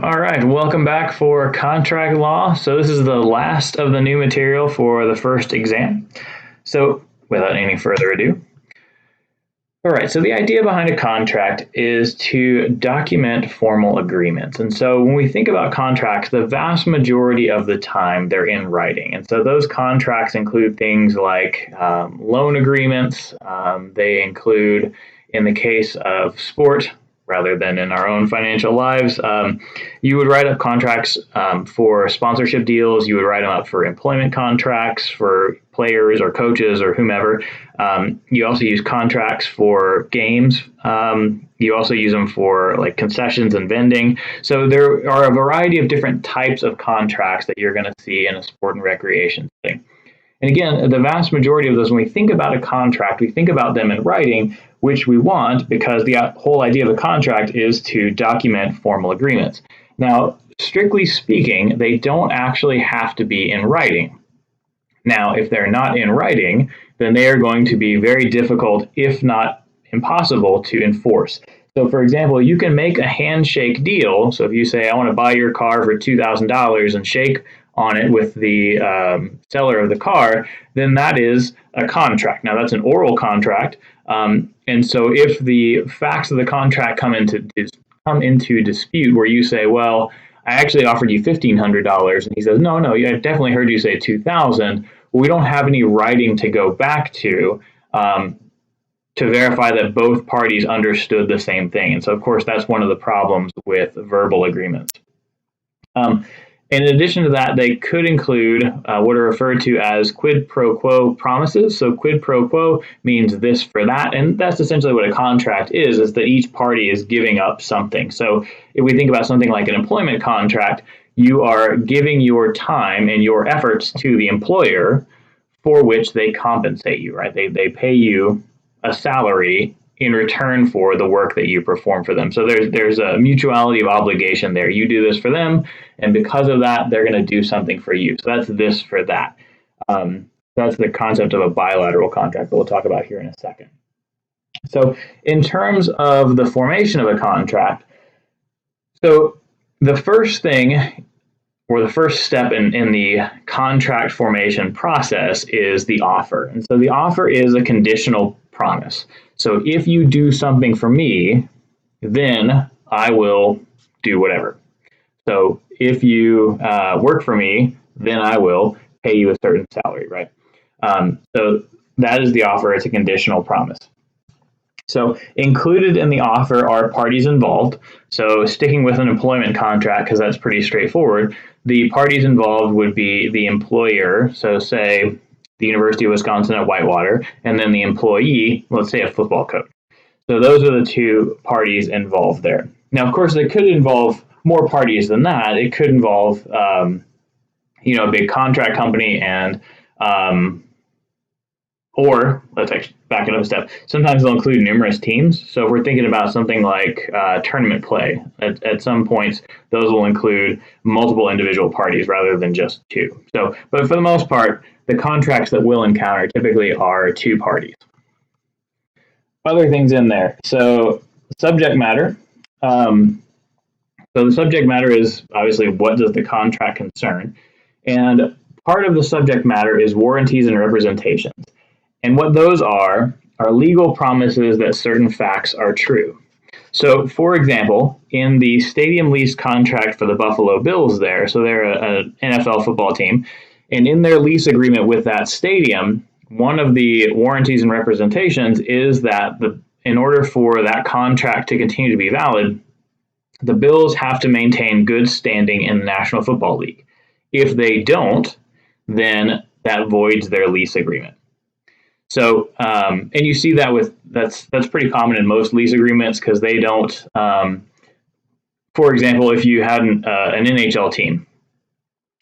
All right, welcome back for contract law. So this is the last of the new material for the first exam. So without any further ado. All right, so the idea behind a contract is to document formal agreements. And so when we think about contracts, the vast majority of the time they're in writing. And so those contracts include things like loan agreements. They include, in the case of sport, rather than in our own financial lives, you would write up contracts for sponsorship deals. You would write them up for employment contracts for players or coaches or whomever. You also use contracts for games. You also use them for like concessions and vending. So there are a variety of different types of contracts that you're going to see in a sport and recreation setting. And again, the vast majority of those, when we think about a contract, we think about them in writing, which we want because the whole idea of a contract is to document formal agreements. Now, strictly speaking, they don't actually have to be in writing. Now, if they're not in writing, then they are going to be very difficult, if not impossible, to enforce. So, for example, you can make a handshake deal. So if you say, I want to buy your car for $2,000 and shake on it with the seller of the car, then that is a contract. Now, that's an oral contract. And so if the facts of the contract come into dispute where you say, well, I actually offered you $1,500, and he says, no, I definitely heard you say $2,000. Well, we don't have any writing to go back to verify that both parties understood the same thing. And so, of course, that's one of the problems with verbal agreements. In addition to that, they could include what are referred to as quid pro quo promises. So quid pro quo means this for that. And that's essentially what a contract is that each party is giving up something. So if we think about something like an employment contract, you are giving your time and your efforts to the employer for which they compensate you, right? They pay you a salary in return for the work that you perform for them. So there's a mutuality of obligation there. You do this for them, and because of that, they're going to do something for you. So that's this for that. That's the concept of a bilateral contract that we'll talk about here in a second. So in terms of the formation of a contract, so the first thing or the first step in the contract formation process is the offer. And so the offer is a conditional promise. So if you do something for me, then I will do whatever. So if you work for me, then I will pay you a certain salary, right? So that is the offer. It's a conditional promise. So included in the offer are parties involved. So sticking with an employment contract, because that's pretty straightforward, the parties involved would be the employer. So say the University of Wisconsin at Whitewater, and then the employee, let's say a football coach. So those are the two parties involved there. Now, of course, it could involve more parties than that. It could involve, a big contract company and, or let's actually back it up a step. Sometimes they'll include numerous teams. So if we're thinking about something like tournament play, at some points, those will include multiple individual parties rather than just two. So, but for the most part, the contracts that we'll encounter typically are two parties. Other things in there. So subject matter. So the subject matter is obviously what does the contract concern? And part of the subject matter is warranties and representations. And what those are legal promises that certain facts are true. So, for example, in the stadium lease contract for the Buffalo Bills so they're an NFL football team, and in their lease agreement with that stadium, one of the warranties and representations is that in order for that contract to continue to be valid, the Bills have to maintain good standing in the National Football League. If they don't, then that voids their lease agreement. So, and you see that that's pretty common in most lease agreements because they don't. For example, if you had an NHL team,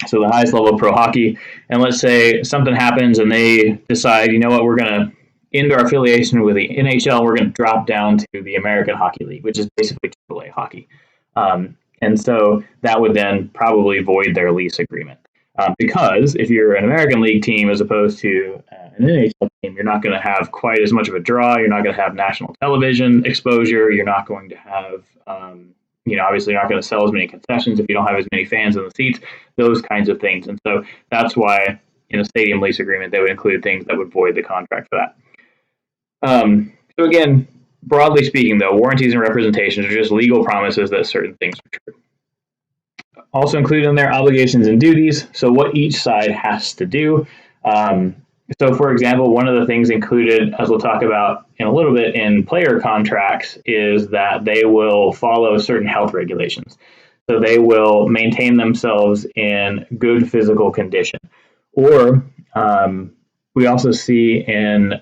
so the highest level of pro hockey, and let's say something happens and they decide, you know what, we're going to end our affiliation with the NHL, we're going to drop down to the American Hockey League, which is basically AAA hockey. And so that would then probably void their lease agreement. Because if you're an American League team as opposed to an NHL team, you're not going to have quite as much of a draw. You're not going to have national television exposure. You're not going to have obviously you're not going to sell as many concessions if you don't have as many fans in the seats, those kinds of things. And so that's why in a stadium lease agreement, they would include things that would void the contract for that. So again, broadly speaking, though, warranties and representations are just legal promises that certain things are true. Also included in there, obligations and duties, so what each side has to do. So, for example, one of the things included, as we'll talk about in a little bit, in player contracts is that they will follow certain health regulations. So they will maintain themselves in good physical condition. Or we also see in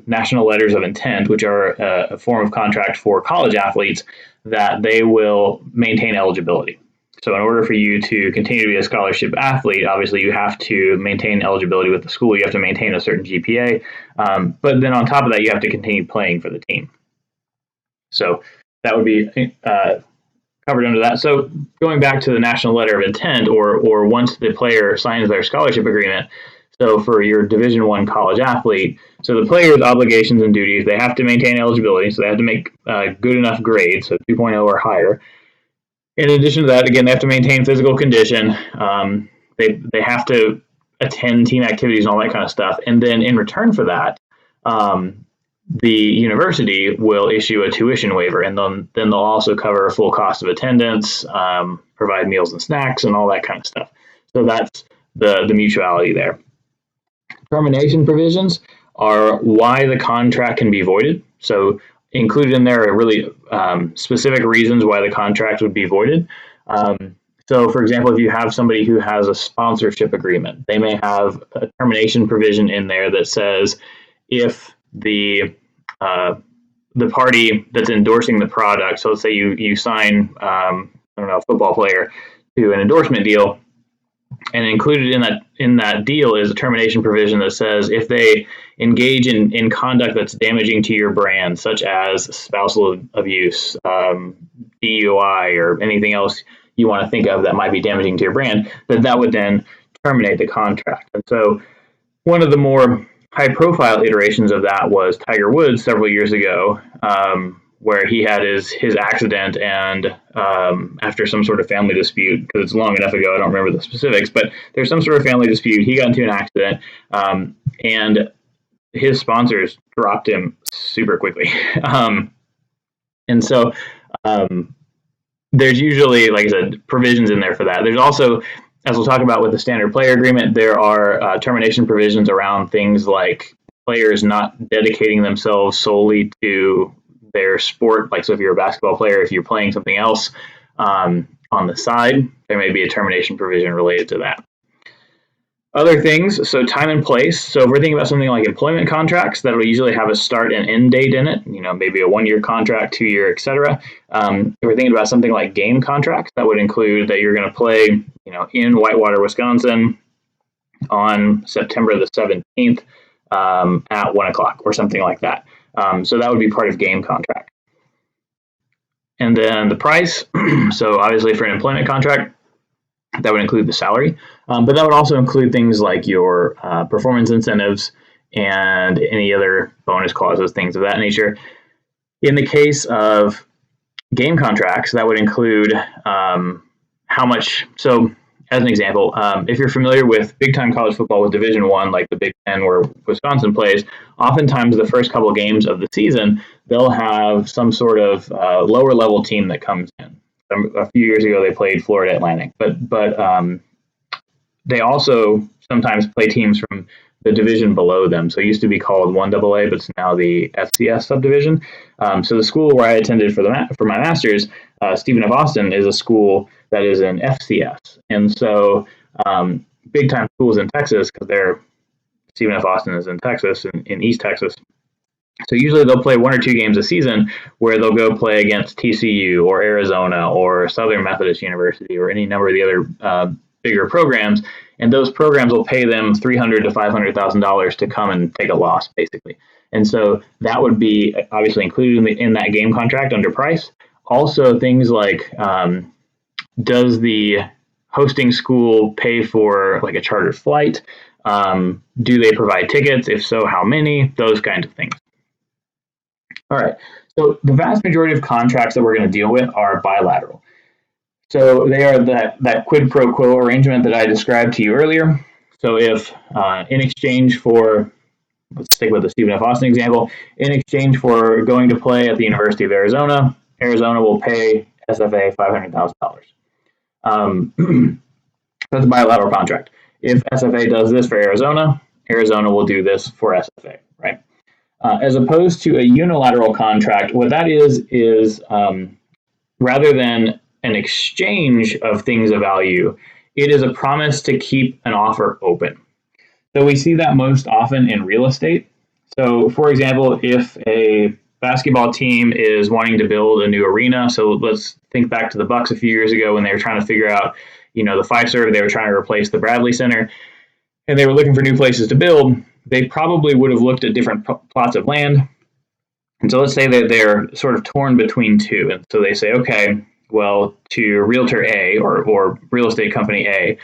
national letters of intent, which are a form of contract for college athletes, that they will maintain eligibility. So in order for you to continue to be a scholarship athlete, obviously you have to maintain eligibility with the school. You have to maintain a certain GPA. But then on top of that, you have to continue playing for the team. So that would be covered under that. So going back to the national letter of intent, or once the player signs their scholarship agreement, so for your Division I college athlete, so the player's obligations and duties, they have to maintain eligibility. So they have to make good enough grades, so 2.0 or higher. In addition to that, again, they have to maintain physical condition. They have to attend team activities and all that kind of stuff. And then in return for that, the university will issue a tuition waiver, and then they'll also cover a full cost of attendance, provide meals and snacks, and all that kind of stuff. So that's the mutuality there. Termination provisions are why the contract can be voided. So included in there are really specific reasons why the contract would be voided. So, for example, if you have somebody who has a sponsorship agreement, they may have a termination provision in there that says if the party that's endorsing the product, so let's say you sign, a football player to an endorsement deal, and included in that deal is a termination provision that says if they engage in conduct that's damaging to your brand, such as spousal abuse, DUI, or anything else you want to think of that might be damaging to your brand, that would then terminate the contract. And so one of the more high-profile iterations of that was Tiger Woods several years ago, where he had his accident, and after some sort of family dispute, because it's long enough ago, I don't remember the specifics, but there's some sort of family dispute. He got into an accident, and his sponsors dropped him super quickly. And so there's usually, like I said, provisions in there for that. There's also, as we'll talk about with the standard player agreement, there are termination provisions around things like players not dedicating themselves solely to their sport. Like, so if you're a basketball player, if you're playing something else on the side, there may be a termination provision related to that. Other things, so time and place. So if we're thinking about something like employment contracts, that will usually have a start and end date in it, maybe a 1-year contract, 2-year, etc. If we're thinking about something like game contracts, that would include that you're going to play, in Whitewater, Wisconsin on September the 17th at 1 o'clock or something like that. So that would be part of game contract. And then the price, so obviously for an employment contract, that would include the salary, but that would also include things like your performance incentives and any other bonus clauses, things of that nature. In the case of game contracts, that would include how much. So, as an example, if you're familiar with big-time college football with Division I, like the Big Ten where Wisconsin plays, oftentimes the first couple of games of the season, they'll have some sort of lower-level team that comes in. A few years ago, they played Florida Atlantic, but they also sometimes play teams from the division below them. So it used to be called 1AA, but it's now the FCS subdivision. So the school where I attended for my master's, Stephen F. Austin, is a school that is in FCS. And so big-time schools in Texas, because Stephen F. Austin is in Texas, in East Texas. So usually they'll play 1 or 2 games a season where they'll go play against TCU or Arizona or Southern Methodist University or any number of the other bigger programs, and those programs will pay them $300,000 to $500,000 to come and take a loss, basically. And so that would be obviously included in that game contract under price. Also, things like does the hosting school pay for like a chartered flight? Do they provide tickets? If so, how many? Those kinds of things. All right. So the vast majority of contracts that we're going to deal with are bilateral. So they are that quid pro quo arrangement that I described to you earlier. So if in exchange for, let's stick with the Stephen F. Austin example, in exchange for going to play at the University of Arizona, Arizona will pay SFA $500,000. That's a bilateral contract. If SFA does this for Arizona, Arizona will do this for SFA, right? As opposed to a unilateral contract, what that is rather than an exchange of things of value, it is a promise to keep an offer open. So we see that most often in real estate. So for example, if a basketball team is wanting to build a new arena, so let's think back to the Bucks a few years ago when they were trying to figure out, the Fiserv, they were trying to replace the Bradley Center, and they were looking for new places to build. They probably would have looked at different plots of land. And so let's say that they're sort of torn between two. And so they say, okay, well, to Realtor A or real estate company A,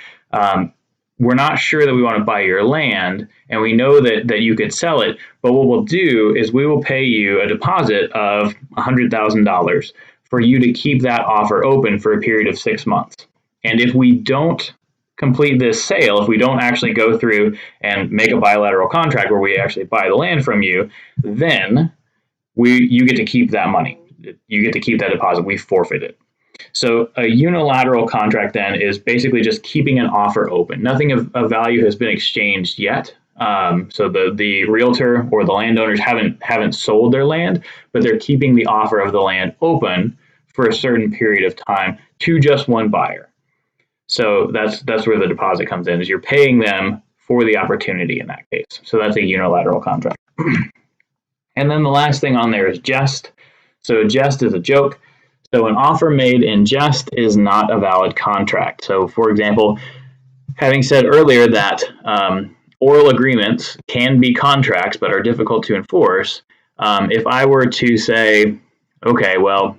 we're not sure that we want to buy your land, and we know that you could sell it, but what we'll do is we will pay you a deposit of $100,000 for you to keep that offer open for a period of 6 months. And if we don't complete this sale, if we don't actually go through and make a bilateral contract where we actually buy the land from you, then you get to keep that money. You get to keep that deposit. We forfeit it. So a unilateral contract then is basically just keeping an offer open. Nothing of value has been exchanged yet. So the realtor or the landowners haven't sold their land, but they're keeping the offer of the land open for a certain period of time to just one buyer. So that's where the deposit comes in, is you're paying them for the opportunity in that case. So that's a unilateral contract. And then the last thing on there is jest. So jest is a joke. So an offer made in jest is not a valid contract. So for example, having said earlier that oral agreements can be contracts but are difficult to enforce, if I were to say, okay, well,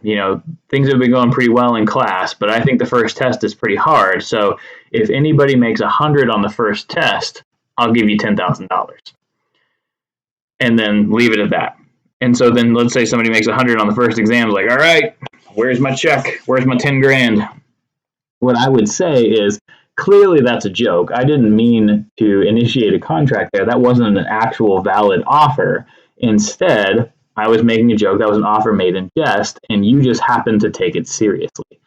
things have been going pretty well in class, but I think the first test is pretty hard. So if anybody makes 100 on the first test, I'll give you $10,000. And then leave it at that. And so then let's say somebody makes 100 on the first exam, like, all right, where's my check? Where's my 10 grand? What I would say is, clearly that's a joke. I didn't mean to initiate a contract there. That wasn't an actual valid offer. Instead, I was making a joke. That was an offer made in jest, and you just happened to take it seriously.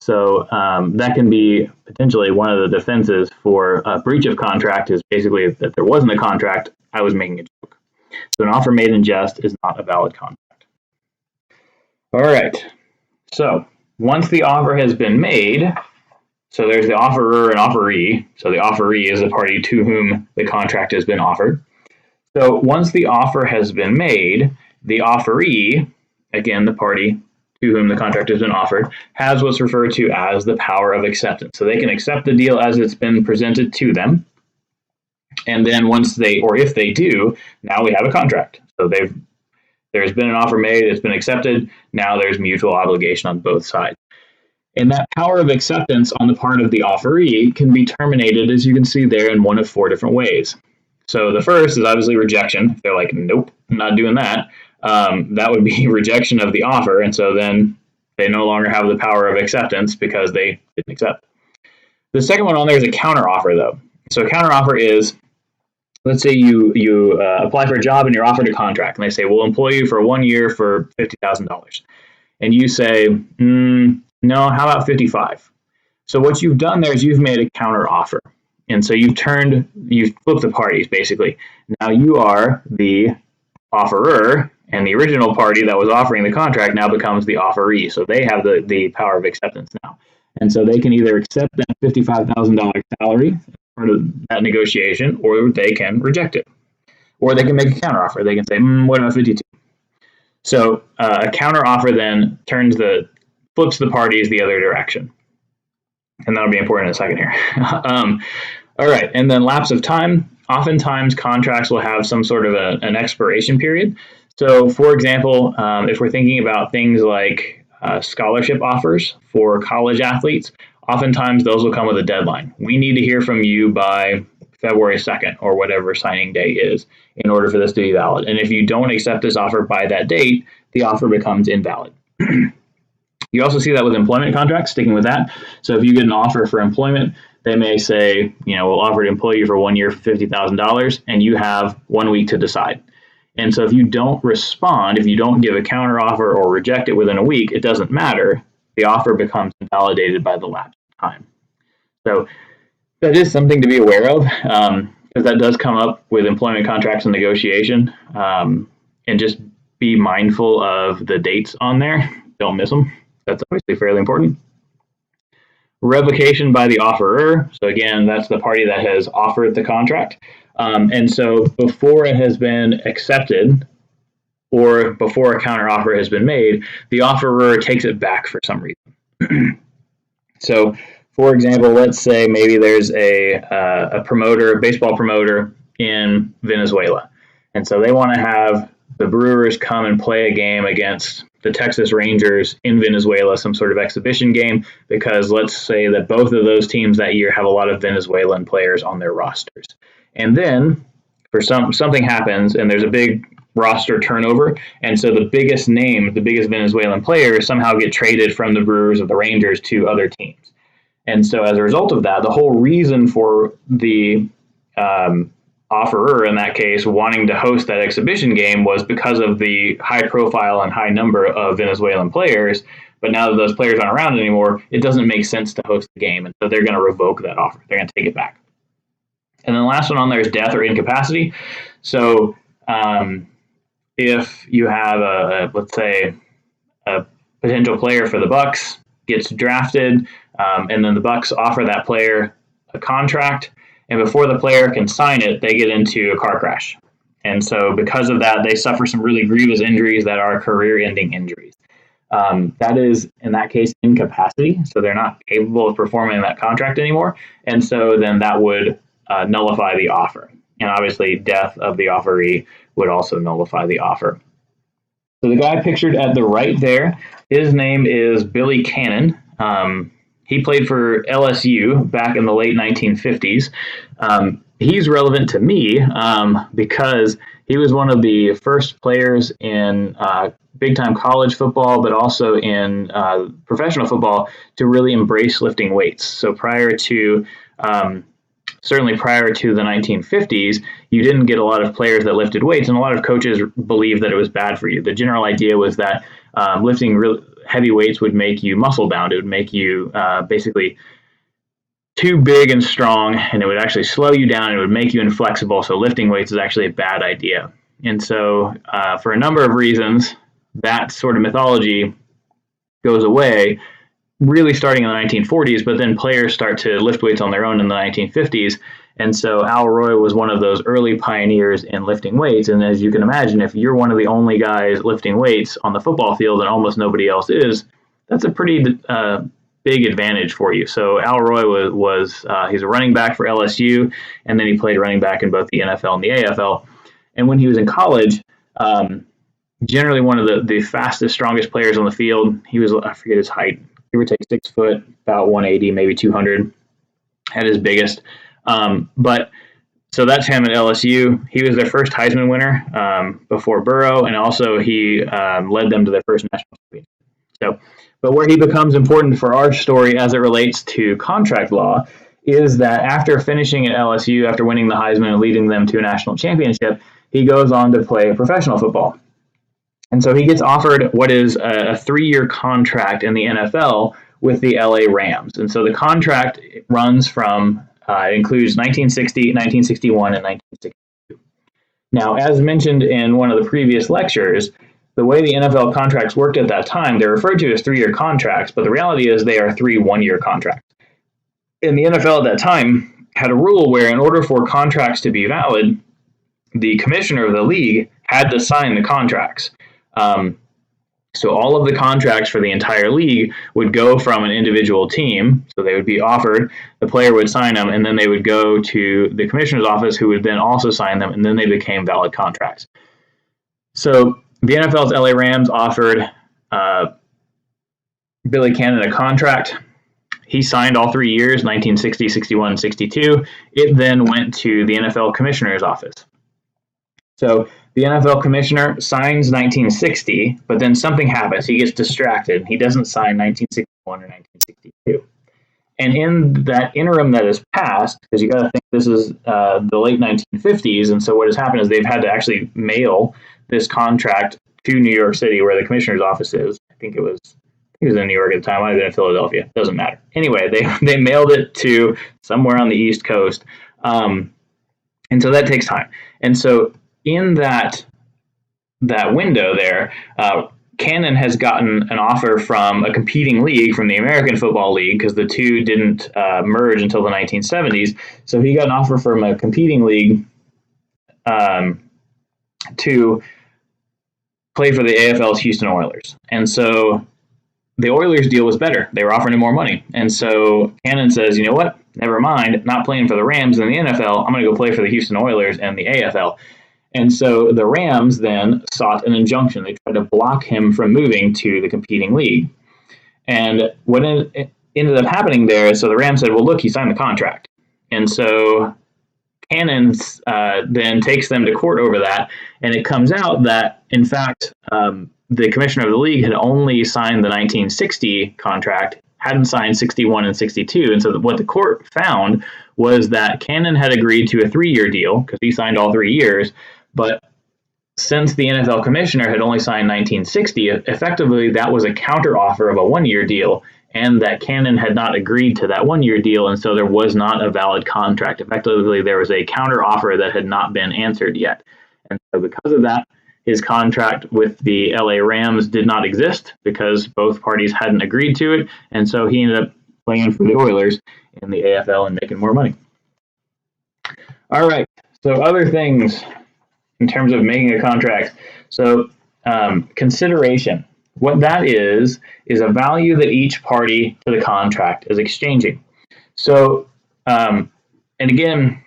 So that can be potentially one of the defenses for a breach of contract, is basically that there wasn't a contract. I was making a joke. So an offer made in jest is not a valid contract. All right. So once the offer has been made, so there's the offerer and offeree. So the offeree is the party to whom the contract has been offered. So once the offer has been made, the offeree, again, the party to whom the contract has been offered, has what's referred to as the power of acceptance. So they can accept the deal as it's been presented to them. And then once they, or if they do, now we have a contract. So there's been an offer made, it's been accepted. Now there's mutual obligation on both sides. And that power of acceptance on the part of the offeree can be terminated, as you can see there, in one of 4 different ways. So the first is obviously rejection. If they're like, nope, I'm not doing that. That would be rejection of the offer. And so then they no longer have the power of acceptance because they didn't accept. The second one on there is a counteroffer, though. So a counteroffer is, let's say you apply for a job and you're offered a contract, and they say, we'll employ you for 1 year for $50,000. And you say, no, how about 55? So what you've done there is you've made a counteroffer. And so you've flipped the parties, basically. Now you are the offerer, and the original party that was offering the contract now becomes the offeree. So they have the power of acceptance now. And so they can either accept that $55,000 salary as part of that negotiation, or they can reject it. Or they can make a counteroffer. They can say, what about 52? So a counteroffer then flips the parties the other direction. And that'll be important in a second here. All right, and then lapse of time. Oftentimes, contracts will have some sort of an expiration period. So, for example, if we're thinking about things like scholarship offers for college athletes, oftentimes those will come with a deadline. We need to hear from you by February 2nd or whatever signing day is in order for this to be valid. And if you don't accept this offer by that date, the offer becomes invalid. You also see that with employment contracts, sticking with that. So if you get an offer for employment, they may say, we'll offer to employ you for 1 year for $50,000, and you have 1 week to decide. And so if you don't respond, if you don't give a counteroffer or reject it within a week, it doesn't matter. The offer becomes invalidated by the lapse of time. So that is something to be aware of, because that does come up with employment contracts and negotiation. And just be mindful of the dates on there. Don't miss them. That's obviously fairly important. Revocation by the offeror. So again, that's the party that has offered the contract. And so before it has been accepted or before a counteroffer has been made, the offeror takes it back for some reason. So, for example, let's say maybe there's a promoter, a baseball promoter in Venezuela. And so they want to have the Brewers come and play a game against the Texas Rangers in Venezuela, some sort of exhibition game, because let's say that both of those teams that year have a lot of Venezuelan players on their rosters. And then for something happens and there's a big roster turnover, and so the biggest Venezuelan players somehow get traded from the Brewers or the Rangers to other teams. And so as a result of that, the whole reason for the offerer in that case wanting to host that exhibition game was because of the high profile and high number of Venezuelan players. But now that those players aren't around anymore, it doesn't make sense to host the game. And so they're going to revoke that offer. They're going to take it back. And then the last one on there is death or incapacity. So if you have let's say a potential player for the Bucks gets drafted, and then the Bucks offer that player a contract, and before the player can sign it, they get into a car crash. And so because of that, they suffer some really grievous injuries that are career-ending injuries. That is, in that case, incapacity. So they're not capable of performing that contract anymore. And so then that would nullify the offer. And obviously, death of the offeree would also nullify the offer. So the guy pictured at the right there, his name is Billy Cannon. He played for LSU back in the late 1950s. He's relevant to me because he was one of the first players in big-time college football, but also in professional football to really embrace lifting weights. So certainly prior to the 1950s, you didn't get a lot of players that lifted weights, and a lot of coaches believed that it was bad for you. The general idea was that lifting heavy weights would make you muscle bound. It would make you basically too big and strong, and it would actually slow you down. It would make you inflexible. So lifting weights is actually a bad idea. And so for a number of reasons, that sort of mythology goes away, really starting in the 1940s, but then players start to lift weights on their own in the 1950s. And so Al Roy was one of those early pioneers in lifting weights. And as you can imagine, if you're one of the only guys lifting weights on the football field and almost nobody else is, that's a pretty big advantage for you. So Al Roy he's a running back for LSU, and then he played running back in both the NFL and the AFL. And when he was in college, generally one of the fastest, strongest players on the field. He was, I forget his height, give or take 6 foot, about 180, maybe 200 at his biggest. But so that's him at LSU. He was their first Heisman winner before Burrow, and also he led them to their first national championship. So, but where he becomes important for our story as it relates to contract law is that after finishing at LSU, after winning the Heisman and leading them to a national championship, he goes on to play professional football. And so he gets offered what is a 3-year contract in the NFL with the LA Rams. And so the contract runs from, it includes 1960, 1961, and 1962. Now, as mentioned in one of the previous lectures, the way the NFL contracts worked at that time, they're referred to as 3-year contracts, but the reality is they are 3 one-year contracts. And the NFL at that time had a rule where in order for contracts to be valid, the commissioner of the league had to sign the contracts. So all of the contracts for the entire league would go from an individual team. So they would be offered, the player would sign them, and then they would go to the commissioner's office, who would then also sign them, and then they became valid contracts. So the NFL's LA Rams offered Billy Cannon a contract. he signed all 3 years, 1960, 61, 62. It then went to the NFL commissioner's office. So the NFL commissioner signs 1960, but then something happens. He gets distracted. He doesn't sign 1961 or 1962. And in that interim that has passed, because you got to think this is the late 1950s, and so what has happened is they've had to actually mail this contract to New York City, where the commissioner's office is. I think it was in New York at the time. Might have been in Philadelphia. Doesn't matter. Anyway, they mailed it to somewhere on the East Coast, and so that takes time. And so in that window there, Cannon has gotten an offer from a competing league, from the American Football League, because the two didn't merge until the 1970s. So he got an offer from a competing league to play for the AFL's Houston Oilers. And so the Oilers deal was better. They were offering him more money. And so Cannon says, you know what? Never mind. Not playing for the Rams in the NFL. I'm going to go play for the Houston Oilers and the AFL. And so the Rams then sought an injunction. They tried to block him from moving to the competing league. And what ended up happening there is, so the Rams said, well, look, he signed the contract. And so Cannon then takes them to court over that. And it comes out that, in fact, the commissioner of the league had only signed the 1960 contract, hadn't signed 61 and 62. And so what the court found was that Cannon had agreed to a 3-year deal, because he signed all 3 years. But since the NFL commissioner had only signed 1960, effectively that was a counteroffer of a 1-year deal, and that Cannon had not agreed to that 1-year deal, and so there was not a valid contract. Effectively, there was a counteroffer that had not been answered yet. And so because of that, his contract with the LA Rams did not exist, because both parties hadn't agreed to it, and so he ended up playing for the Oilers in the AFL and making more money. All right, so other things in terms of making a contract. So consideration. What that is a value that each party to the contract is exchanging. So, and again,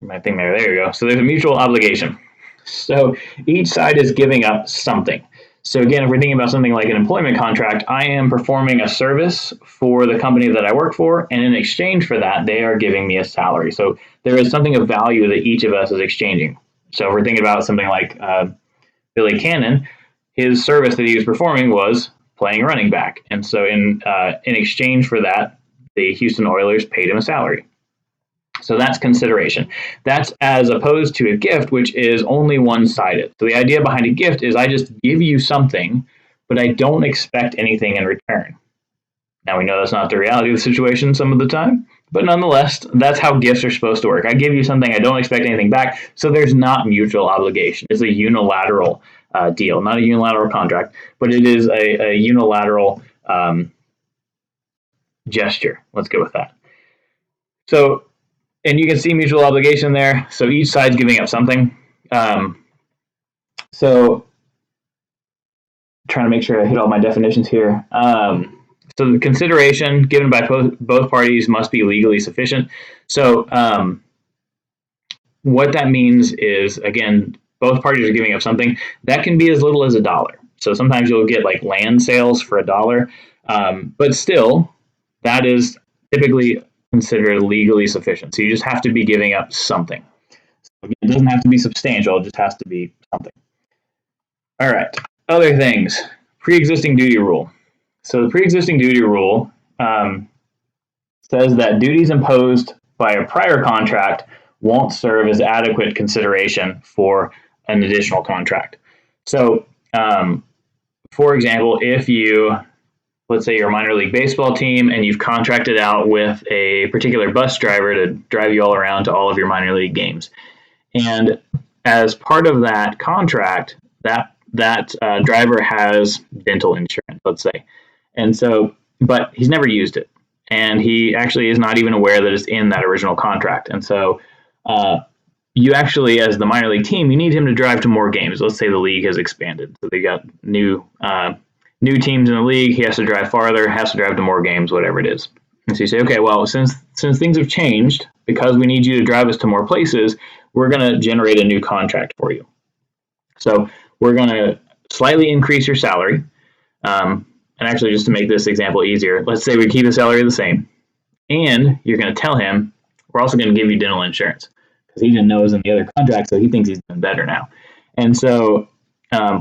my thing there you go. So there's a mutual obligation. So each side is giving up something. So again, if we're thinking about something like an employment contract, I am performing a service for the company that I work for, and in exchange for that, they are giving me a salary. So there is something of value that each of us is exchanging. So if we're thinking about something like Billy Cannon, his service that he was performing was playing running back. And so in exchange for that, the Houston Oilers paid him a salary. So that's consideration. That's as opposed to a gift, which is only one-sided. So the idea behind a gift is I just give you something, but I don't expect anything in return. Now, we know that's not the reality of the situation some of the time, but nonetheless, that's how gifts are supposed to work. I give you something, I don't expect anything back, so there's not mutual obligation. It's a unilateral deal, not a unilateral contract, but it is a unilateral gesture. Let's go with that. So, and you can see mutual obligation there. So each side's giving up something. So trying to make sure I hit all my definitions here. So the consideration given by both parties must be legally sufficient. So what that means is, again, both parties are giving up something. That can be as little as $1. So sometimes you'll get like land sales for $1, but still, that is typically considered legally sufficient. So you just have to be giving up something. So it doesn't have to be substantial, it just has to be something. All right, other things. Pre-existing duty rule. So the pre-existing duty rule says that duties imposed by a prior contract won't serve as adequate consideration for an additional contract. So, for example, if you, let's say you're a minor league baseball team and you've contracted out with a particular bus driver to drive you all around to all of your minor league games. And as part of that contract, that driver has dental insurance, let's say. And so, but he's never used it. And he actually is not even aware that it's in that original contract. And so you actually, as the minor league team, you need him to drive to more games. Let's say the league has expanded. So they got new teams in the league. He has to drive farther, has to drive to more games, whatever it is. And so you say, okay, well, since things have changed, because we need you to drive us to more places, we're going to generate a new contract for you. So we're going to slightly increase your salary. And actually, just to make this example easier, let's say we keep the salary the same. and you're going to tell him, we're also going to give you dental insurance, because he didn't know it was in the other contract, so he thinks he's doing better now. And so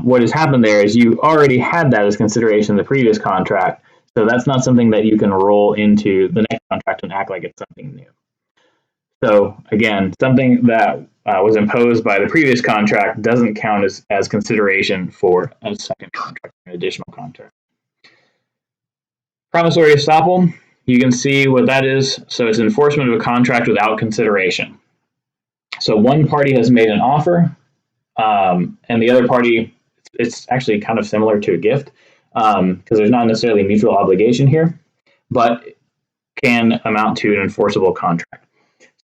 what has happened there is you already had that as consideration in the previous contract, so that's not something that you can roll into the next contract and act like it's something new. So again, something that was imposed by the previous contract doesn't count as consideration for a second contract, an additional contract. Promissory estoppel, you can see what that is. So it's enforcement of a contract without consideration. So one party has made an offer, and the other party, it's actually kind of similar to a gift, because there's not necessarily mutual obligation here, but can amount to an enforceable contract.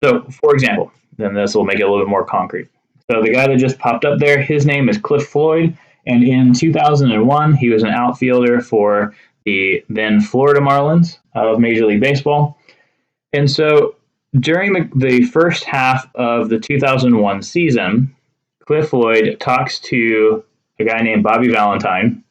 So, for example, then this will make it a little bit more concrete. So the guy that just popped up there, his name is Cliff Floyd, and in 2001, he was an outfielder for the then Florida Marlins of Major League Baseball. And so during the first half of the 2001 season, Cliff Floyd talks to a guy named Bobby Valentine,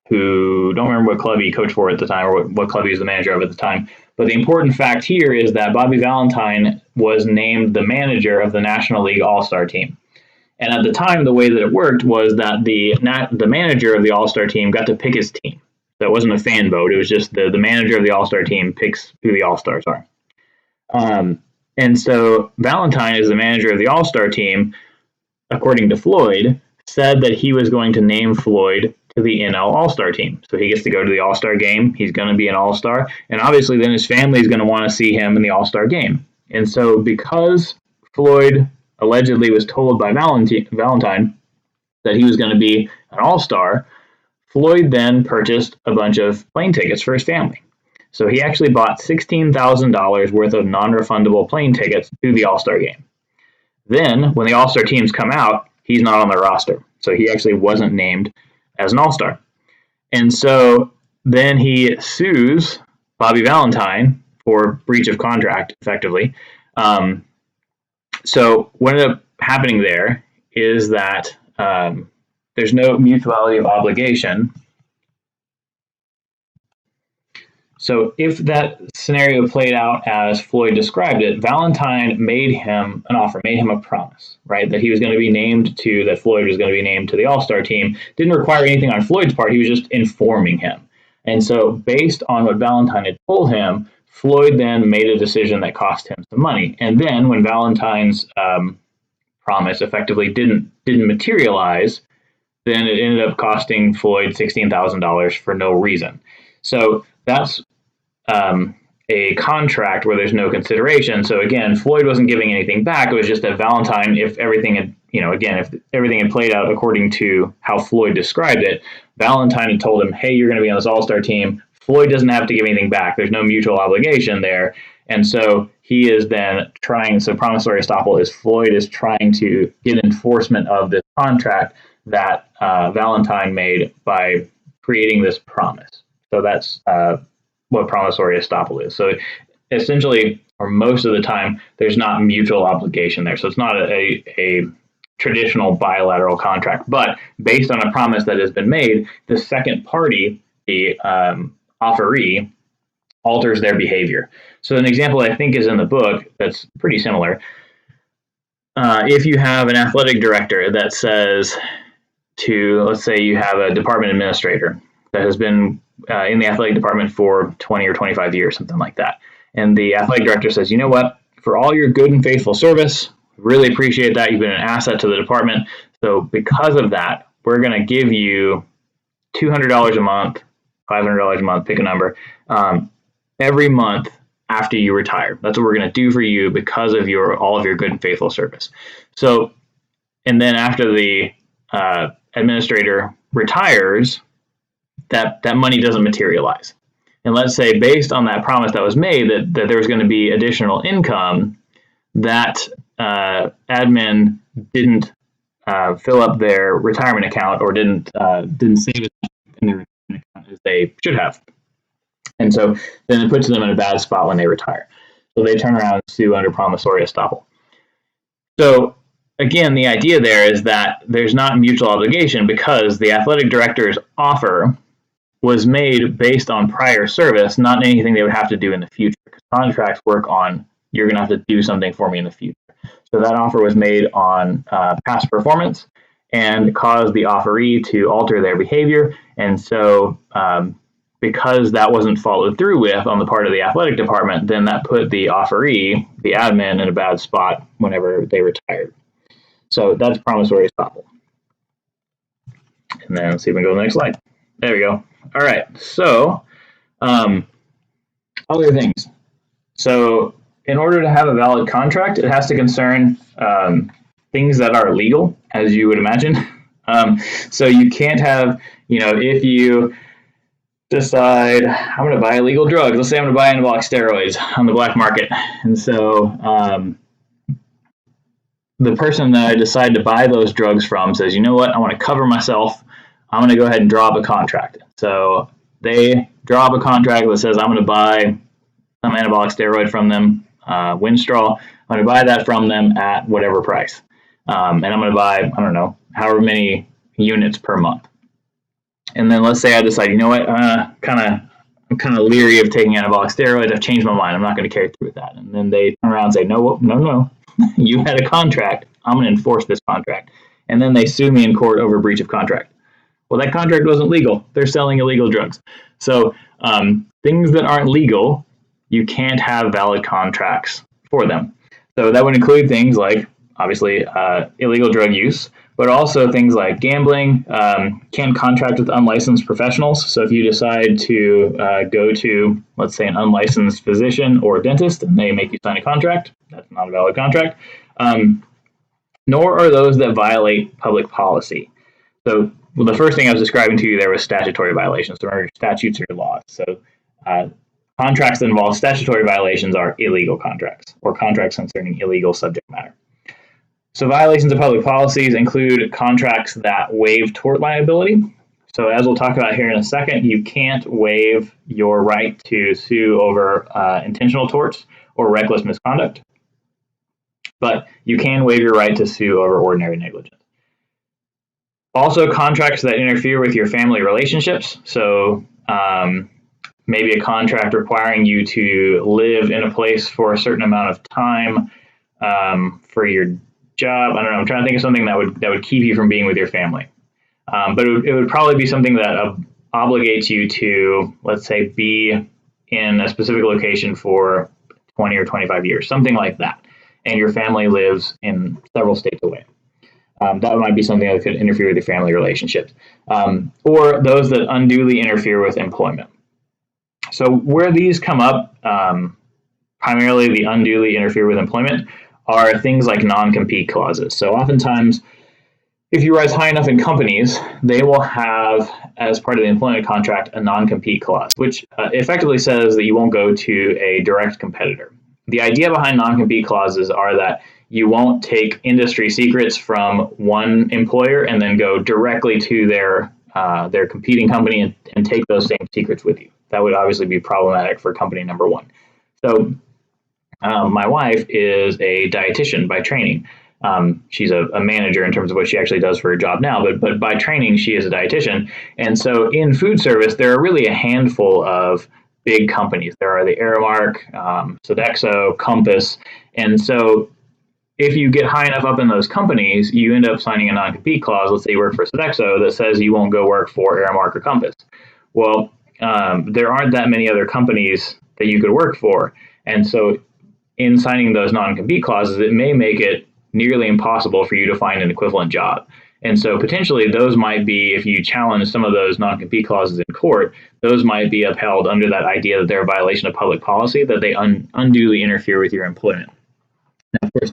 who don't remember what club he coached for at the time, or what club he was the manager of at the time. But the important fact here is that Bobby Valentine was named the manager of the National League All-Star team. And at the time, the way that it worked was that the manager of the All-Star team got to pick his team. So it wasn't a fan vote. It was just the manager of the All-Star team picks who the All-Stars are. And so Valentine, as the manager of the All-Star team, according to Floyd, said that he was going to name Floyd to the NL All-Star team. So he gets to go to the All-Star game. He's going to be an All-Star. And obviously then his family is going to want to see him in the All-Star game. And so because Floyd allegedly was told by Valentine that he was going to be an All-Star, Floyd then purchased a bunch of plane tickets for his family. So he actually bought $16,000 worth of non-refundable plane tickets to the All-Star game. Then when the All-Star teams come out, he's not on the roster. So he actually wasn't named as an All-Star. And so then he sues Bobby Valentine for breach of contract, effectively. So what ended up happening there is that there's no mutuality of obligation. So if that scenario played out as Floyd described it, Valentine made him an offer, made him a promise, right? That he was going to be named to, that Floyd was going to be named to the All-Star team. Didn't require anything on Floyd's part. He was just informing him. And so based on what Valentine had told him, Floyd then made a decision that cost him some money. And then when Valentine's promise effectively didn't materialize, then it ended up costing Floyd $16,000 for no reason. So that's a contract where there's no consideration. So again, Floyd wasn't giving anything back. It was just that Valentine, if everything had, if everything had played out according to how Floyd described it, Valentine had told him, hey, you're going to be on this All-Star team. Floyd doesn't have to give anything back. There's no mutual obligation there. And so he is then trying, so promissory estoppel is Floyd is trying to get enforcement of this contract that Valentine made by creating this promise. So that's what promissory estoppel is. So essentially, or most of the time, there's not mutual obligation there. So it's not a traditional bilateral contract. But based on a promise that has been made, the second party, the offeree, alters their behavior. So an example I think is in the book that's pretty similar. If you have an athletic director that says to, let's say you have a department administrator that has been in the athletic department for 20 or 25 years, something like that. And the athletic director says, you know what, for all your good and faithful service, really appreciate that. You've been an asset to the department. So because of that, we're going to give you $200 a month, $500 a month, pick a number, every month after you retire. That's what we're going to do for you because of all of your good and faithful service. So, and then after the administrator retires, that money doesn't materialize. And let's say based on that promise that was made that there was going to be additional income, that admin didn't fill up their retirement account or didn't save it in their retirement account as they should have. And so then it puts them in a bad spot when they retire. So they turn around and sue under promissory estoppel. So again, the idea there is that there's not mutual obligation because the athletic director's offer was made based on prior service, not anything they would have to do in the future. contracts work on, you're going to have to do something for me in the future. So that offer was made on past performance and caused the offeree to alter their behavior. And so because that wasn't followed through with on the part of the athletic department, then that put the offeree, the admin, in a bad spot whenever they retired. So that's promissory estoppel. And then let's see if we can go to the next slide. There we go. All right. So other things. So in order to have a valid contract, it has to concern things that are legal, as you would imagine. So you can't have, if you decide I'm going to buy illegal drugs, let's say I'm going to buy anabolic steroids on the black market. And so the person that I decide to buy those drugs from says, you know what, I want to cover myself. I'm going to go ahead and draw up a contract. So they draw up a contract that says I'm going to buy some anabolic steroid from them, Winstrol. I'm going to buy that from them at whatever price. And I'm going to buy, I don't know, however many units per month. And then let's say I decide, you know what, I'm kind of leery of taking anabolic steroids. I've changed my mind. I'm not going to carry through with that. And then they turn around and say, no, you had a contract. I'm going to enforce this contract. And then they sue me in court over breach of contract. Well, that contract wasn't legal. They're selling illegal drugs. So things that aren't legal, you can't have valid contracts for them. So that would include things like, obviously, illegal drug use, but also things like gambling, can't contract with unlicensed professionals. So if you decide to go to, let's say, an unlicensed physician or dentist and they make you sign a contract, that's not a valid contract. Nor are those that violate public policy. So the first thing I was describing to you there was statutory violations. So remember, statutes are laws. So contracts that involve statutory violations are illegal contracts or contracts concerning illegal subject matter. So violations of public policies include contracts that waive tort liability. So as we'll talk about here in a second, you can't waive your right to sue over intentional torts or reckless misconduct, but you can waive your right to sue over ordinary negligence. Also, contracts that interfere with your family relationships. So maybe a contract requiring you to live in a place for a certain amount of time for your job. I don't know. I'm trying to think of something that would keep you from being with your family. But it would probably be something that obligates you to, let's say, be in a specific location for 20 or 25 years, something like that. And your family lives in several states away. That might be something that could interfere with your family relationships. Or those that unduly interfere with employment. So where these come up, primarily the unduly interfere with employment, are things like non-compete clauses. So oftentimes, if you rise high enough in companies, they will have, as part of the employment contract, a non-compete clause, which effectively says that you won't go to a direct competitor. The idea behind non-compete clauses are that you won't take industry secrets from one employer and then go directly to their competing company and take those same secrets with you. That would obviously be problematic for company number one. So my wife is a dietitian by training. She's a manager in terms of what she actually does for her job now, but by training, she is a dietitian. And so in food service, there are really a handful of big companies. There are the Aramark, Sodexo, Compass. And so if you get high enough up in those companies, you end up signing a non-compete clause. Let's say you work for Sodexo that says you won't go work for Aramark or Compass. Well, there aren't that many other companies that you could work for. And so in signing those non-compete clauses, it may make it nearly impossible for you to find an equivalent job. And so potentially those might be, if you challenge some of those non-compete clauses in court, those might be upheld under that idea that they're a violation of public policy, that they unduly interfere with your employment. Now, of course,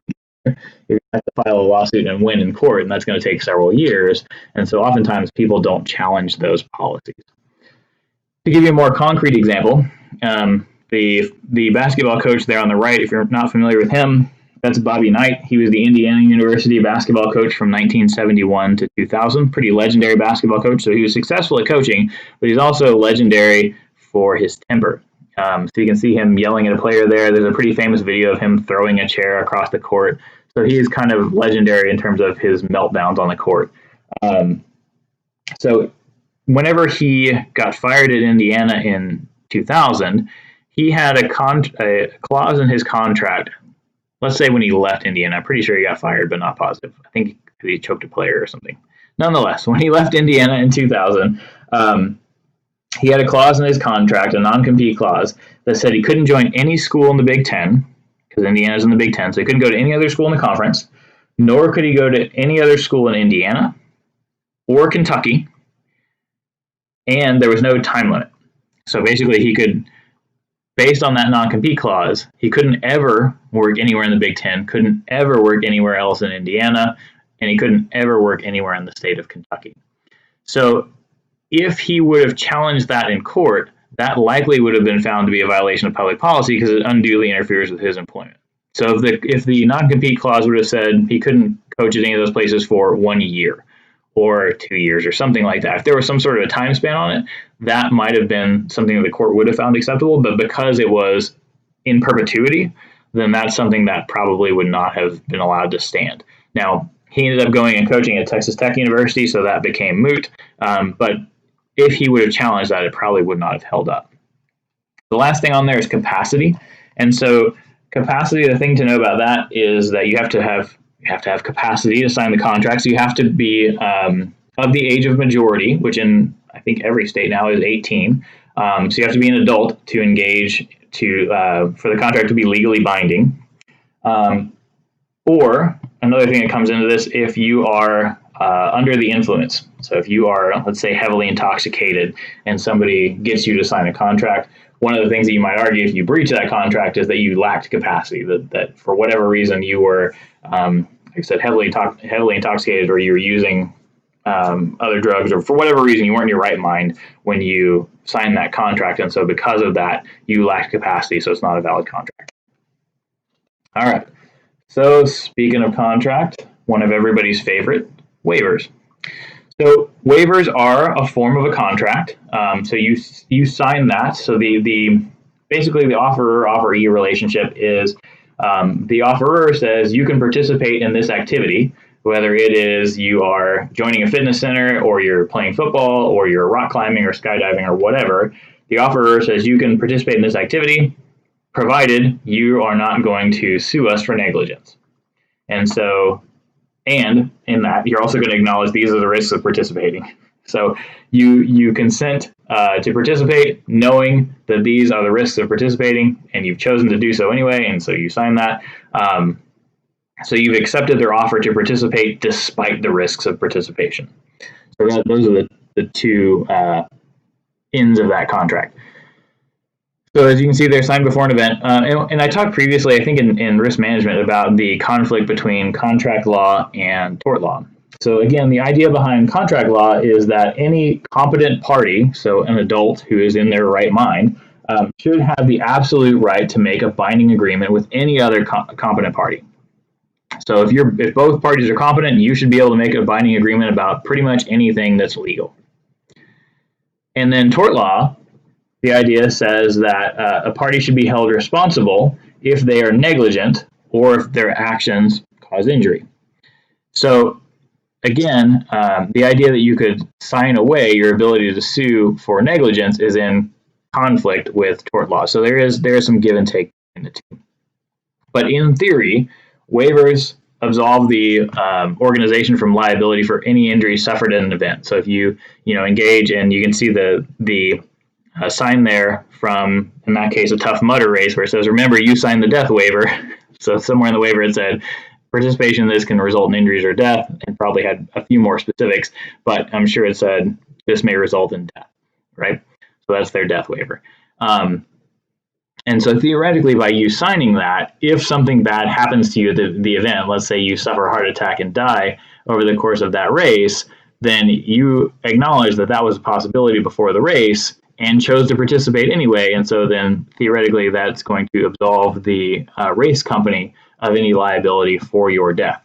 you have to file a lawsuit and win in court, and that's going to take several years. And so oftentimes people don't challenge those policies. To give you a more concrete example, the basketball coach there on the right, if you're not familiar with him, that's Bobby Knight. He was the Indiana University basketball coach from 1971 to 2000. Pretty legendary basketball coach. So he was successful at coaching, but he's also legendary for his temper. So you can see him yelling at a player there. There's a pretty famous video of him throwing a chair across the court. So he is kind of legendary in terms of his meltdowns on the court. So whenever he got fired at Indiana in 2000, he had a clause in his contract. Let's say when he left Indiana, I'm pretty sure he got fired, but not positive. I think he choked a player or something. Nonetheless, when he left Indiana in 2000, he had a clause in his contract, a non-compete clause, that said he couldn't join any school in the Big Ten, because Indiana's in the Big Ten, so he couldn't go to any other school in the conference, nor could he go to any other school in Indiana or Kentucky, and there was no time limit. So basically he could, based on that non-compete clause, he couldn't ever work anywhere in the Big Ten, couldn't ever work anywhere else in Indiana, and he couldn't ever work anywhere in the state of Kentucky. So if he would have challenged that in court, that likely would have been found to be a violation of public policy because it unduly interferes with his employment. So if the non-compete clause would have said he couldn't coach at any of those places for 1 year or 2 years or something like that, if there was some sort of a time span on it, that might have been something that the court would have found acceptable. But because it was in perpetuity, then that's something that probably would not have been allowed to stand. Now, he ended up going and coaching at Texas Tech University, so that became moot. But if he would have challenged that, it probably would not have held up. The last thing on there is capacity. And so capacity, the thing to know about that is that you have to have capacity to sign the contract. So you have to be of the age of majority, which in I think every state now is 18. So you have to be an adult to engage for the contract to be legally binding. Or another thing that comes into this, if you are under the influence. So if you are, let's say, heavily intoxicated and somebody gets you to sign a contract, one of the things that you might argue if you breach that contract is that you lacked capacity, that for whatever reason you were, like I said, heavily intoxicated, or you were using other drugs, or for whatever reason you weren't in your right mind when you signed that contract. And so because of that, you lacked capacity, so it's not a valid contract. All right. So speaking of contract, one of everybody's favorite, waivers. So waivers are a form of a contract. So you sign that. So basically the offeror-offeree relationship is the offerer says you can participate in this activity, whether it is you are joining a fitness center, or you're playing football, or you're rock climbing or skydiving or whatever. The offerer says you can participate in this activity, provided you are not going to sue us for negligence. And in that, you're also going to acknowledge these are the risks of participating. So you consent to participate knowing that these are the risks of participating, and you've chosen to do so anyway, and so you sign that. So you've accepted their offer to participate despite the risks of participation. So those are the two ends of that contract. So as you can see, they're signed before an event. And I talked previously, I think in risk management, about the conflict between contract law and tort law. So again, the idea behind contract law is that any competent party, so an adult who is in their right mind, should have the absolute right to make a binding agreement with any other competent party. So if both parties are competent, you should be able to make a binding agreement about pretty much anything that's legal. And then tort law, the idea says that a party should be held responsible if they are negligent or if their actions cause injury. So again, the idea that you could sign away your ability to sue for negligence is in conflict with tort law. So there is some give and take in the two. But in theory, waivers absolve the organization from liability for any injury suffered in an event. So if you engage, and you can see the sign there from, in that case, a Tough Mudder race, where it says, remember, you signed the death waiver. So somewhere in the waiver it said, participation in this can result in injuries or death, and probably had a few more specifics, but I'm sure it said this may result in death, right? So that's their death waiver. And so theoretically, by you signing that, if something bad happens to you at the event, let's say you suffer a heart attack and die over the course of that race, then you acknowledge that that was a possibility before the race and chose to participate anyway. And so then theoretically, that's going to absolve the race company of any liability for your death.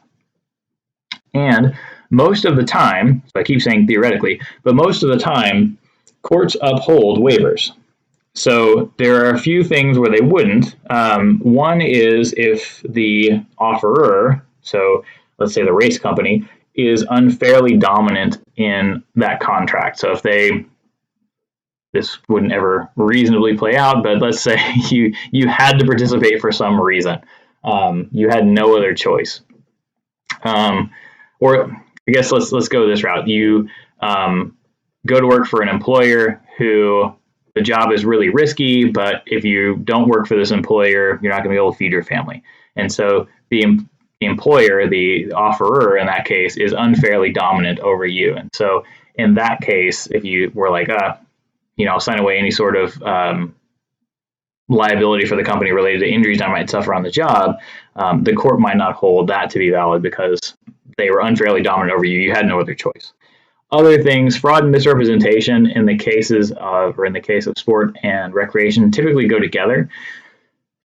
And most of the time, so I keep saying theoretically, but most of the time, courts uphold waivers. So there are a few things where they wouldn't. One is if the offerer, so let's say the race company, is unfairly dominant in that contract. So if they this wouldn't ever reasonably play out, but let's say you had to participate for some reason. You had no other choice. Or I guess let's go this route. You go to work for an employer who the job is really risky, but if you don't work for this employer, you're not going to be able to feed your family. And so the employer, the offerer in that case, is unfairly dominant over you. And so in that case, if you were like, sign away any sort of liability for the company related to injuries I might suffer on the job, the court might not hold that to be valid because they were unfairly dominant over you. You had no other choice. Other things, fraud and misrepresentation in the cases of, or in the case of sport and recreation, typically go together.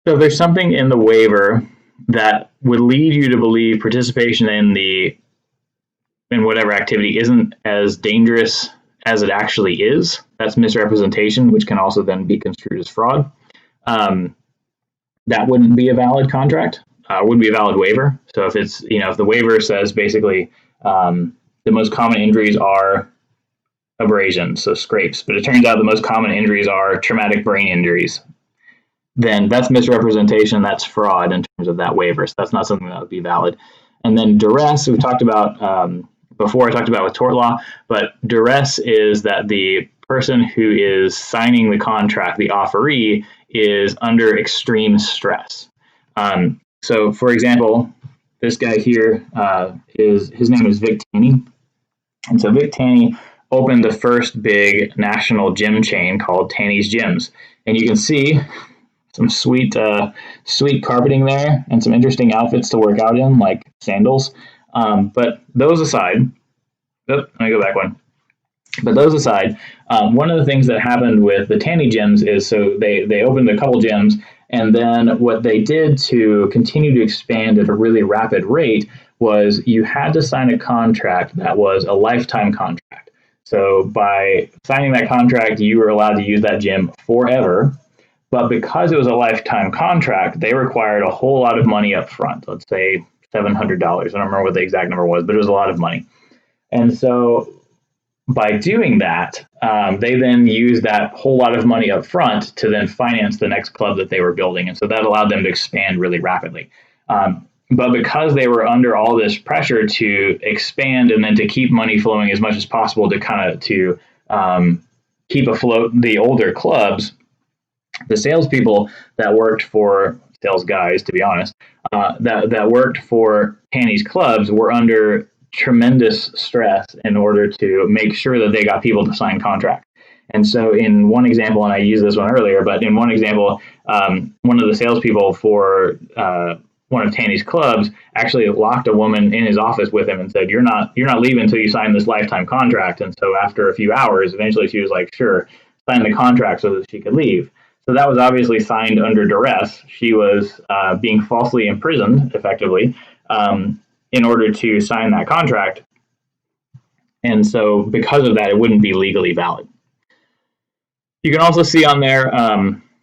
So if there's something in the waiver that would lead you to believe participation in whatever activity isn't as dangerous as it actually is, that's misrepresentation, which can also then be construed as fraud. That wouldn't be a valid contract. Wouldn't be a valid waiver. So if it's, if the waiver says basically the most common injuries are abrasions, so scrapes, but it turns out the most common injuries are traumatic brain injuries, then that's misrepresentation, that's fraud in terms of that waiver. So that's not something that would be valid. And then duress, we talked about before, I talked about with tort law, but duress is that the person who is signing the contract, the offeree, is under extreme stress. So for example, this guy here, his name is Vic Taney. And so Vic Taney opened the first big national gym chain called Taney's Gyms. And you can see some sweet carpeting there and some interesting outfits to work out in, like sandals. But those aside, let me go back one. But those aside, one of the things that happened with the Taney gyms is, so they opened a couple gyms, and then what they did to continue to expand at a really rapid rate was you had to sign a contract that was a lifetime contract. So by signing that contract, you were allowed to use that gym forever. But because it was a lifetime contract, they required a whole lot of money up front. Let's say $700. I don't remember what the exact number was, but it was a lot of money. And so by doing that, they then used that whole lot of money up front to then finance the next club that they were building. And so that allowed them to expand really rapidly. But because they were under all this pressure to expand and then to keep money flowing as much as possible to keep afloat the older clubs, the salespeople that worked for, sales guys, to be honest, that worked for Taney's clubs were under tremendous stress in order to make sure that they got people to sign contracts. And so in one example, and I used this one earlier, but in one example, one of the salespeople for one of Taney's clubs actually locked a woman in his office with him and said, you're not leaving until you sign this lifetime contract. And so after a few hours, eventually she was like, sure, sign the contract so that she could leave. So that was obviously signed under duress. She was being falsely imprisoned, effectively, in order to sign that contract. And so because of that, it wouldn't be legally valid. You can also see on there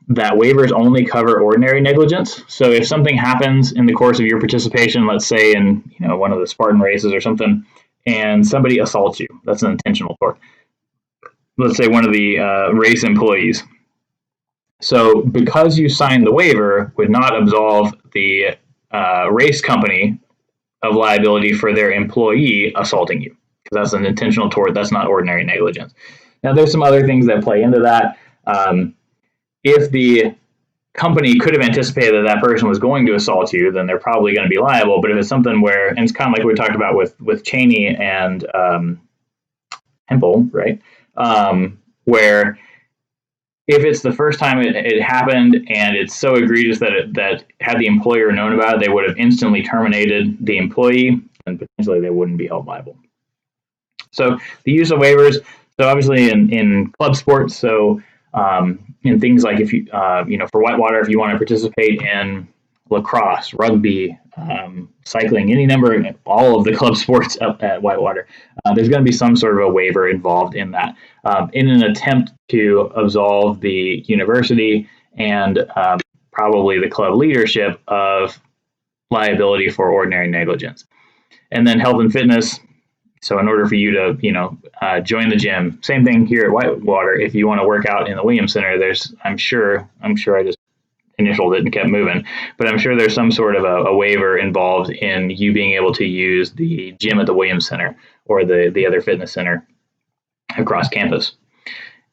that waivers only cover ordinary negligence. So if something happens in the course of your participation, let's say in one of the Spartan races or something, and somebody assaults you, that's an intentional tort. Let's say one of the race employees. So because you signed the waiver would not absolve the race company of liability for their employee assaulting you, because that's an intentional tort. That's not ordinary negligence. Now, there's some other things that play into that. If the company could have anticipated that person was going to assault you, then they're probably going to be liable. But if it's something where, and it's kind of like we talked about with Cheney and Hempel, right? Where if it's the first time it happened and it's so egregious that had the employer known about it, they would have instantly terminated the employee and potentially they wouldn't be held liable. So the use of waivers, so obviously in club sports, so in things like if you, for Whitewater, if you want to participate in lacrosse, rugby, cycling, any number, all of the club sports up at Whitewater, there's going to be some sort of a waiver involved in that, in an attempt to absolve the university and probably the club leadership of liability for ordinary negligence. And then health and fitness, So in order for you to, join the gym, same thing here at Whitewater. If you want to work out in the Williams Center, I'm sure I just initialed it and kept moving, but I'm sure there's some sort of a waiver involved in you being able to use the gym at the Williams Center or the other fitness center across campus.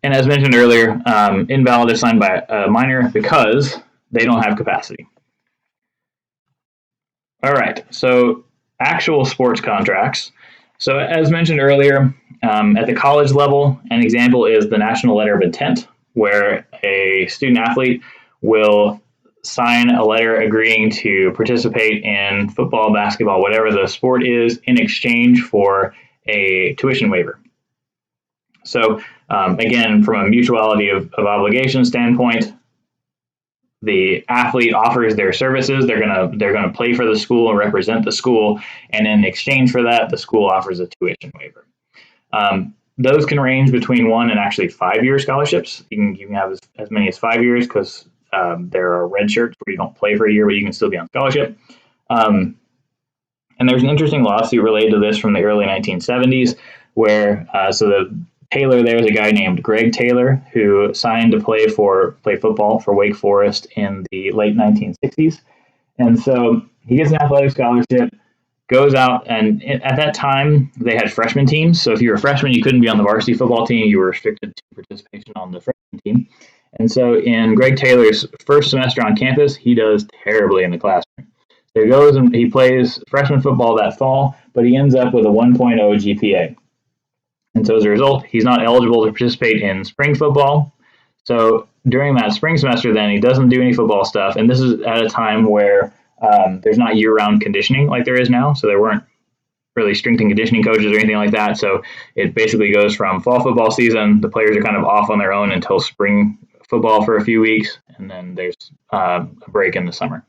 And as mentioned earlier, invalid is signed by a minor because they don't have capacity. All right, so actual sports contracts. So as mentioned earlier, at the college level, an example is the National Letter of Intent, where a student athlete will sign a letter agreeing to participate in football, basketball, whatever the sport is, in exchange for a tuition waiver. So again, from a mutuality of obligation standpoint, the athlete offers their services. They're gonna play for the school and represent the school, and in exchange for that, the school offers a tuition waiver. Those can range between 1 and actually 5-year scholarships. You can have as many as 5 years because there are red shirts where you don't play for a year, but you can still be on scholarship. And there's an interesting lawsuit related to this from the early 1970s, where the Taylor there is a guy named Greg Taylor who signed to play football for Wake Forest in the late 1960s. And so he gets an athletic scholarship, goes out, and at that time they had freshman teams. So if you were a freshman, you couldn't be on the varsity football team. You were restricted to participation on the freshman team. And so in Greg Taylor's first semester on campus, he does terribly in the classroom. So he goes and he plays freshman football that fall, but he ends up with a 1.0 GPA. And so as a result, he's not eligible to participate in spring football. So during that spring semester, then he doesn't do any football stuff. And this is at a time where there's not year-round conditioning like there is now. So there weren't really strength and conditioning coaches or anything like that. So it basically goes from fall football season, the players are kind of off on their own until spring football for a few weeks, and then there's a break in the summer.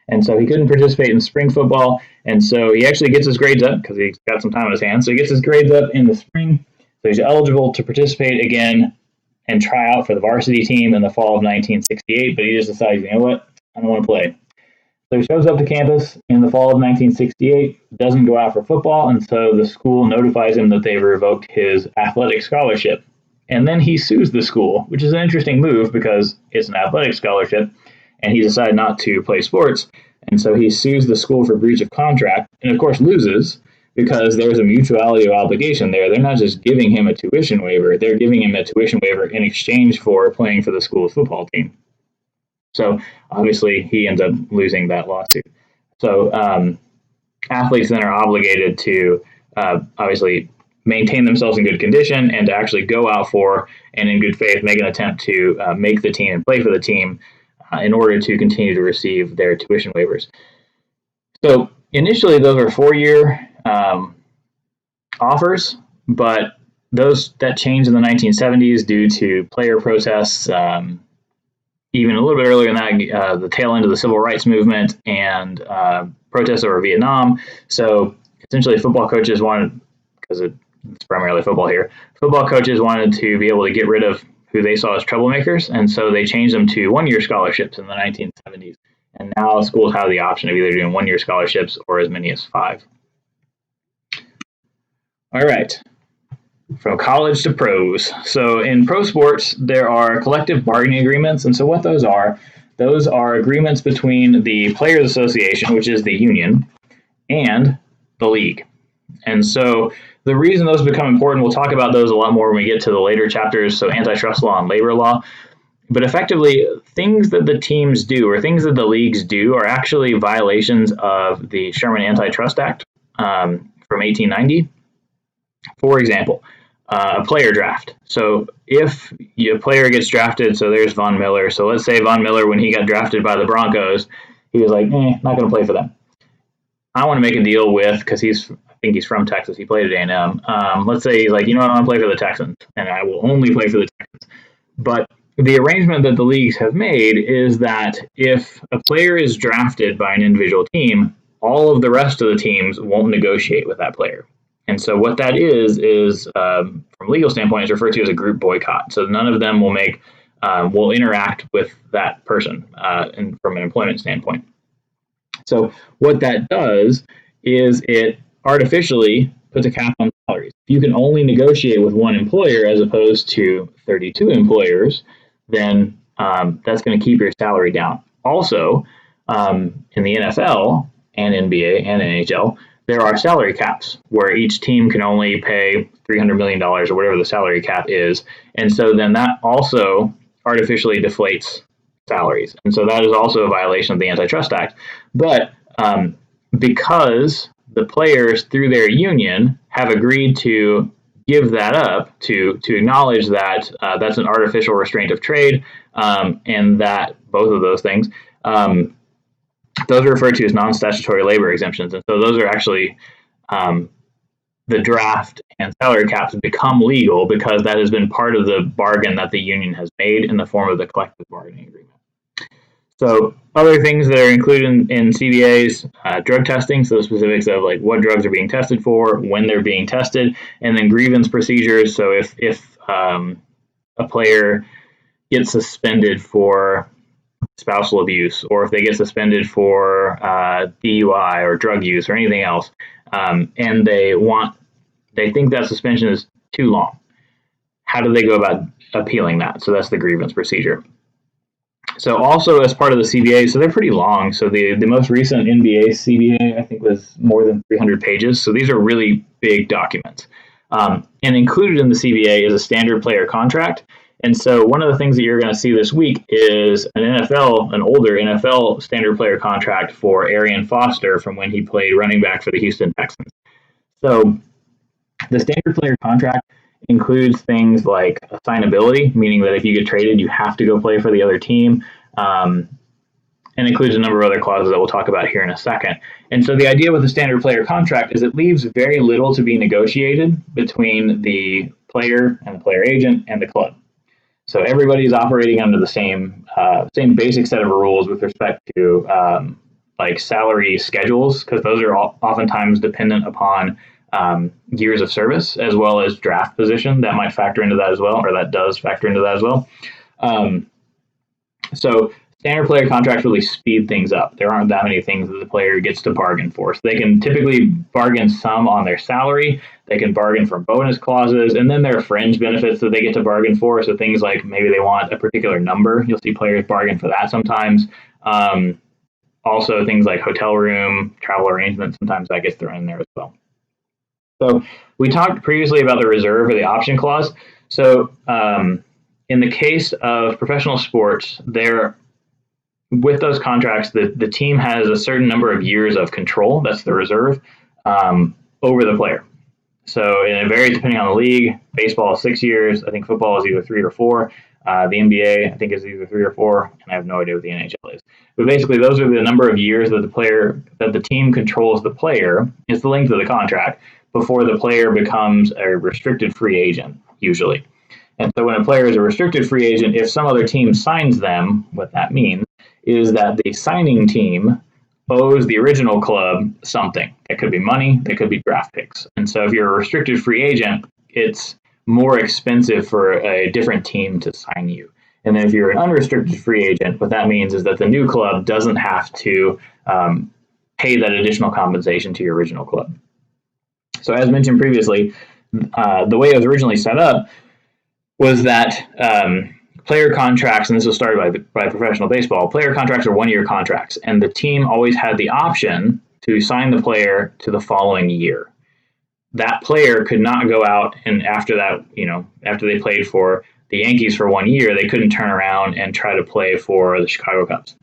And so he couldn't participate in spring football, and so he actually gets his grades up because he's got some time on his hands. So he gets his grades up in the spring, so he's eligible to participate again and try out for the varsity team in the fall of 1968, but he just decides, you know what, I don't want to play. So he shows up to campus in the fall of 1968, doesn't go out for football, and so the school notifies him that they've revoked his athletic scholarship. And then he sues the school, which is an interesting move because it's an athletic scholarship, and he decided not to play sports. And so he sues the school for breach of contract, and of course loses because there's a mutuality of obligation there. They're not just giving him a tuition waiver, they're giving him a tuition waiver in exchange for playing for the school's football team. So obviously he ends up losing that lawsuit. So athletes then are obligated to obviously maintain themselves in good condition and to actually go out for and in good faith make an attempt to make the team and play for the team in order to continue to receive their tuition waivers. So initially those were 4-year offers, but that changed in the 1970s due to player protests. Even a little bit earlier than that, the tail end of the civil rights movement and protests over Vietnam. So essentially football coaches wanted, because it's primarily football here, football coaches wanted to be able to get rid of who they saw as troublemakers, and so they changed them to 1-year scholarships in the 1970s. And now schools have the option of either doing 1-year scholarships or as many as 5. All right, from college to pros. So in pro sports, there are collective bargaining agreements, and so what those are agreements between the Players Association, which is the union, and the league. And so the reason those become important, we'll talk about those a lot more when we get to the later chapters, so antitrust law and labor law. But effectively, things that the teams do or things that the leagues do are actually violations of the Sherman Antitrust Act from 1890. For example, a player draft. So if a player gets drafted, so there's Von Miller. So let's say Von Miller, when he got drafted by the Broncos, he was like, not going to play for them. I want to make a deal with, because I think he's from Texas. He played at A&M. Let's say he's like, I want to play for the Texans, and I will only play for the Texans. But the arrangement that the leagues have made is that if a player is drafted by an individual team, all of the rest of the teams won't negotiate with that player. And so what that is from a legal standpoint, is referred to as a group boycott. So none of them will interact with that person and from an employment standpoint. So what that does is it artificially puts a cap on salaries. If you can only negotiate with one employer as opposed to 32 employers, then that's going to keep your salary down. Also, in the NFL and NBA and NHL, there are salary caps where each team can only pay $300 million or whatever the salary cap is. And so then that also artificially deflates salaries. And so that is also a violation of the Antitrust Act. But because the players, through their union, have agreed to give that up, to acknowledge that that's an artificial restraint of trade, and that both of those things, those are referred to as non-statutory labor exemptions. And so those are actually the draft and salary caps become legal because that has been part of the bargain that the union has made in the form of the collective bargaining agreement. So other things that are included in CBAs, drug testing, so the specifics of like what drugs are being tested for, when they're being tested, and then grievance procedures. So if a player gets suspended for spousal abuse, or if they get suspended for DUI or drug use or anything else, and they think that suspension is too long, how do they go about appealing that? So that's the grievance procedure. So also as part of the CBA, so they're pretty long. So the most recent NBA CBA, I think, was more than 300 pages. So these are really big documents. And included in the CBA is a standard player contract. And so one of the things that you're going to see this week is an older NFL standard player contract for Arian Foster from when he played running back for the Houston Texans. So the standard player contract includes things like assignability, meaning that if you get traded, you have to go play for the other team, and includes a number of other clauses that we'll talk about here in a second. And so the idea with the standard player contract is it leaves very little to be negotiated between the player and the player agent and the club. So everybody's operating under the same basic set of rules with respect to like salary schedules, because those are oftentimes dependent upon years of service as well as draft position. That might factor into that as well, or that does factor into that as well. So standard player contracts really speed things up. There aren't that many things that the player gets to bargain for. So they can typically bargain some on their salary. They can bargain for bonus clauses, and then there are fringe benefits that they get to bargain for. So things like maybe they want a particular number. You'll see players bargain for that sometimes. Also things like hotel room, travel arrangements, sometimes that gets thrown in there as well. So we talked previously about the reserve or the option clause. So in the case of professional sports, with those contracts, the team has a certain number of years of control, that's the reserve, over the player. So it varies depending on the league. Baseball is 6 years. I think football is either 3 or 4. The NBA, I think, is either 3 or 4, and I have no idea what the NHL is. But basically, those are the number of years that the team controls the player. It's the length of the contract before the player becomes a restricted free agent, usually. And so when a player is a restricted free agent, if some other team signs them, what that means is that the signing team owes the original club something. That could be money, that could be draft picks. And so if you're a restricted free agent, it's more expensive for a different team to sign you. And then if you're an unrestricted free agent, what that means is that the new club doesn't have to pay that additional compensation to your original club. So as mentioned previously, the way it was originally set up was that player contracts, and this was started by professional baseball, player contracts are one-year contracts, and the team always had the option to sign the player to the following year. That player could not go out and after that, after they played for the Yankees for 1 year, they couldn't turn around and try to play for the Chicago Cubs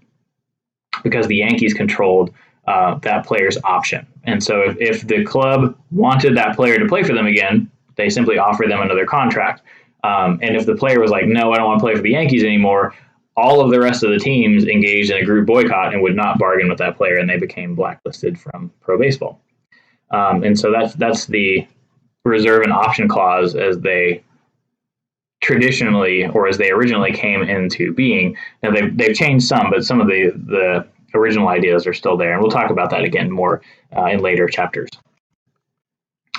because the Yankees controlled that player's option. And so if the club wanted that player to play for them again, they simply offered them another contract. And if the player was like, no, I don't want to play for the Yankees anymore, all of the rest of the teams engaged in a group boycott and would not bargain with that player, and they became blacklisted from pro baseball. And so that's the reserve and option clause as they traditionally, or as they originally came into being. Now they've changed some, but some of the original ideas are still there, and we'll talk about that again more in later chapters.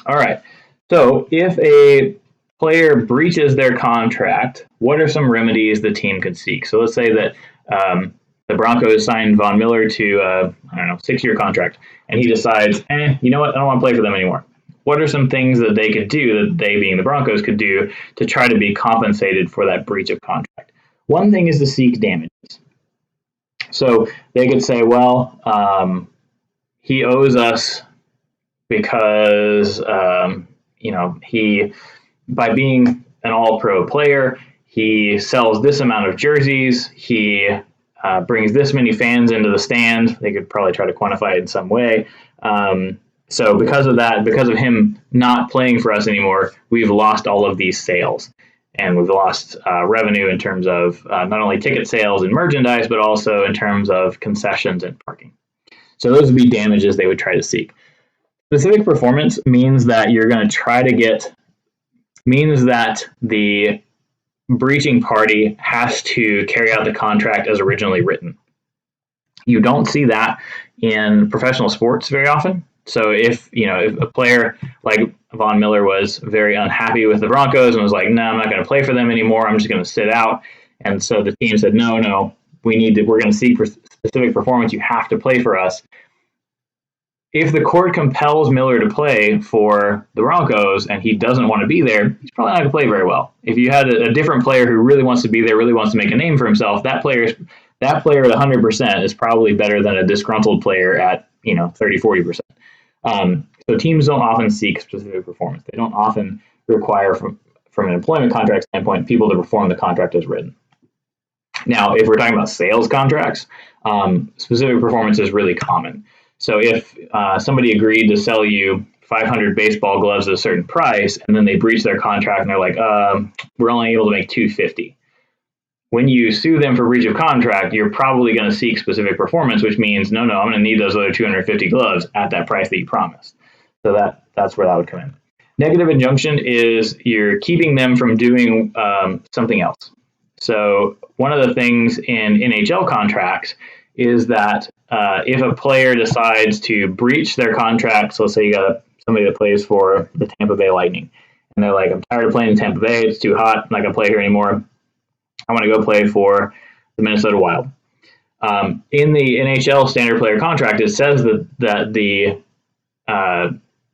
All right, so if a player breaches their contract, what are some remedies the team could seek? So let's say that the Broncos signed Von Miller to 6-year contract, and he decides, you know what, I don't want to play for them anymore. what are some things that they could do, that they being the Broncos could do, to try to be compensated for that breach of contract? One thing is to seek damages. So they could say, well, he owes us because, he, by being an all-pro player, he sells this amount of jerseys, he brings this many fans into the stand. They could probably try to quantify it in some way. So because of that, because of him not playing for us anymore, we've lost all of these sales. And we've lost revenue in terms of not only ticket sales and merchandise, but also in terms of concessions and parking. So those would be damages they would try to seek. Specific performance means that you're going to try to means that the breaching party has to carry out the contract as originally written. You don't see that in professional sports very often. So if a player like Von Miller was very unhappy with the Broncos and was like, no, I'm not going to play for them anymore, I'm just going to sit out. And so the team said, no, we're going to seek specific performance. You have to play for us. If the court compels Miller to play for the Broncos and he doesn't want to be there, he's probably not going to play very well. If you had a different player who really wants to be there, really wants to make a name for himself, that player at 100% is probably better than a disgruntled player at 30, 40%. So teams don't often seek specific performance. They don't often require, from an employment contract standpoint, people to perform the contract as written. Now, if we're talking about sales contracts, specific performance is really common. So if somebody agreed to sell you 500 baseball gloves at a certain price, and then they breach their contract and they're like, we're only able to make 250. When you sue them for breach of contract, you're probably going to seek specific performance, which means, no, I'm going to need those other 250 gloves at that price that you promised. So that's where that would come in. Negative injunction is you're keeping them from doing something else. So one of the things in NHL contracts is that if a player decides to breach their contract, so let's say you got somebody that plays for the Tampa Bay Lightning, and they're like, I'm tired of playing in Tampa Bay, it's too hot, I'm not going to play here anymore, I want to go play for the Minnesota Wild. In the NHL standard player contract, it says that the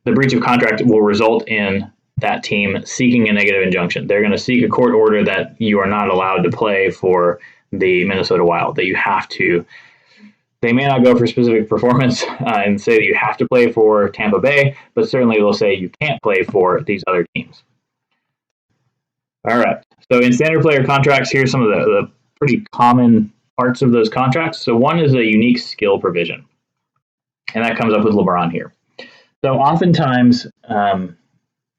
breach of contract will result in that team seeking a negative injunction. They're going to seek a court order that you are not allowed to play for the Minnesota Wild, that you have to. They may not go for specific performance and say that you have to play for Tampa Bay, but certainly they'll say you can't play for these other teams. All right. So in standard player contracts, here's some of the pretty common parts of those contracts. So one is a unique skill provision, and that comes up with LeBron here. So oftentimes, a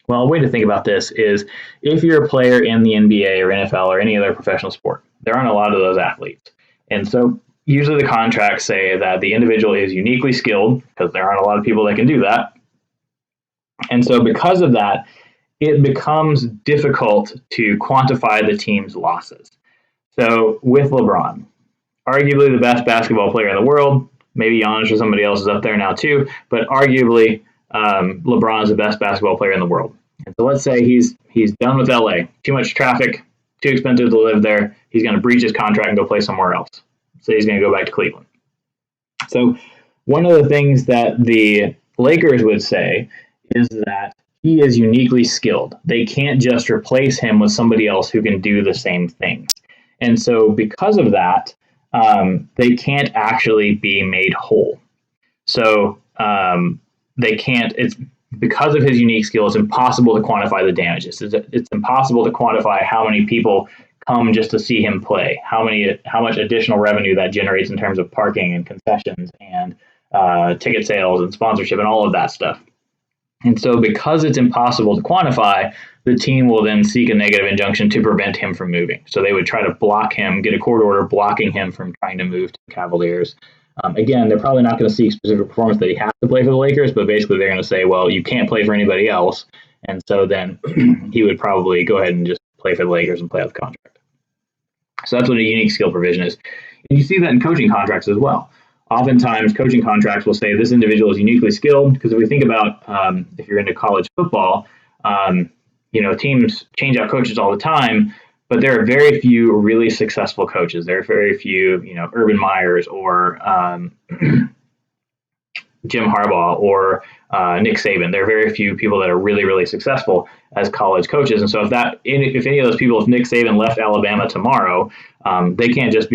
way to think about this is if you're a player in the NBA or NFL or any other professional sport, there aren't a lot of those athletes. And so usually the contracts say that the individual is uniquely skilled, because there aren't a lot of people that can do that. And so because of that, it becomes difficult to quantify the team's losses. So with LeBron, arguably the best basketball player in the world, maybe Giannis or somebody else is up there now too, but arguably LeBron is the best basketball player in the world. And so let's say he's done with LA, too much traffic, too expensive to live there. He's going to breach his contract and go play somewhere else. So he's going to go back to Cleveland. So one of the things that the Lakers would say is that he is uniquely skilled. They can't just replace him with somebody else who can do the same things. And so because of that, they can't actually be made whole. So they can't, it's because of his unique skill, it's impossible to quantify the damages. It's impossible to quantify how many people come just to see him play, how much additional revenue that generates in terms of parking and concessions and ticket sales and sponsorship and all of that stuff. And so because it's impossible to quantify, the team will then seek a negative injunction to prevent him from moving. So they would try to block him, get a court order blocking him from trying to move to the Cavaliers. Again, they're probably not going to seek specific performance that he has to play for the Lakers, but basically they're going to say, well, you can't play for anybody else. And so then he would probably go ahead and just play for the Lakers and play out the contract. So that's what a unique skill provision is. And you see that in coaching contracts as well. Oftentimes, coaching contracts will say this individual is uniquely skilled, because if we think about if you're into college football, teams change out coaches all the time, but there are very few really successful coaches. There are very few, Urban Meyers or Jim Harbaugh or Nick Saban. There are very few people that are really, really successful as college coaches. And so if any of those people, if Nick Saban left Alabama tomorrow, they can't just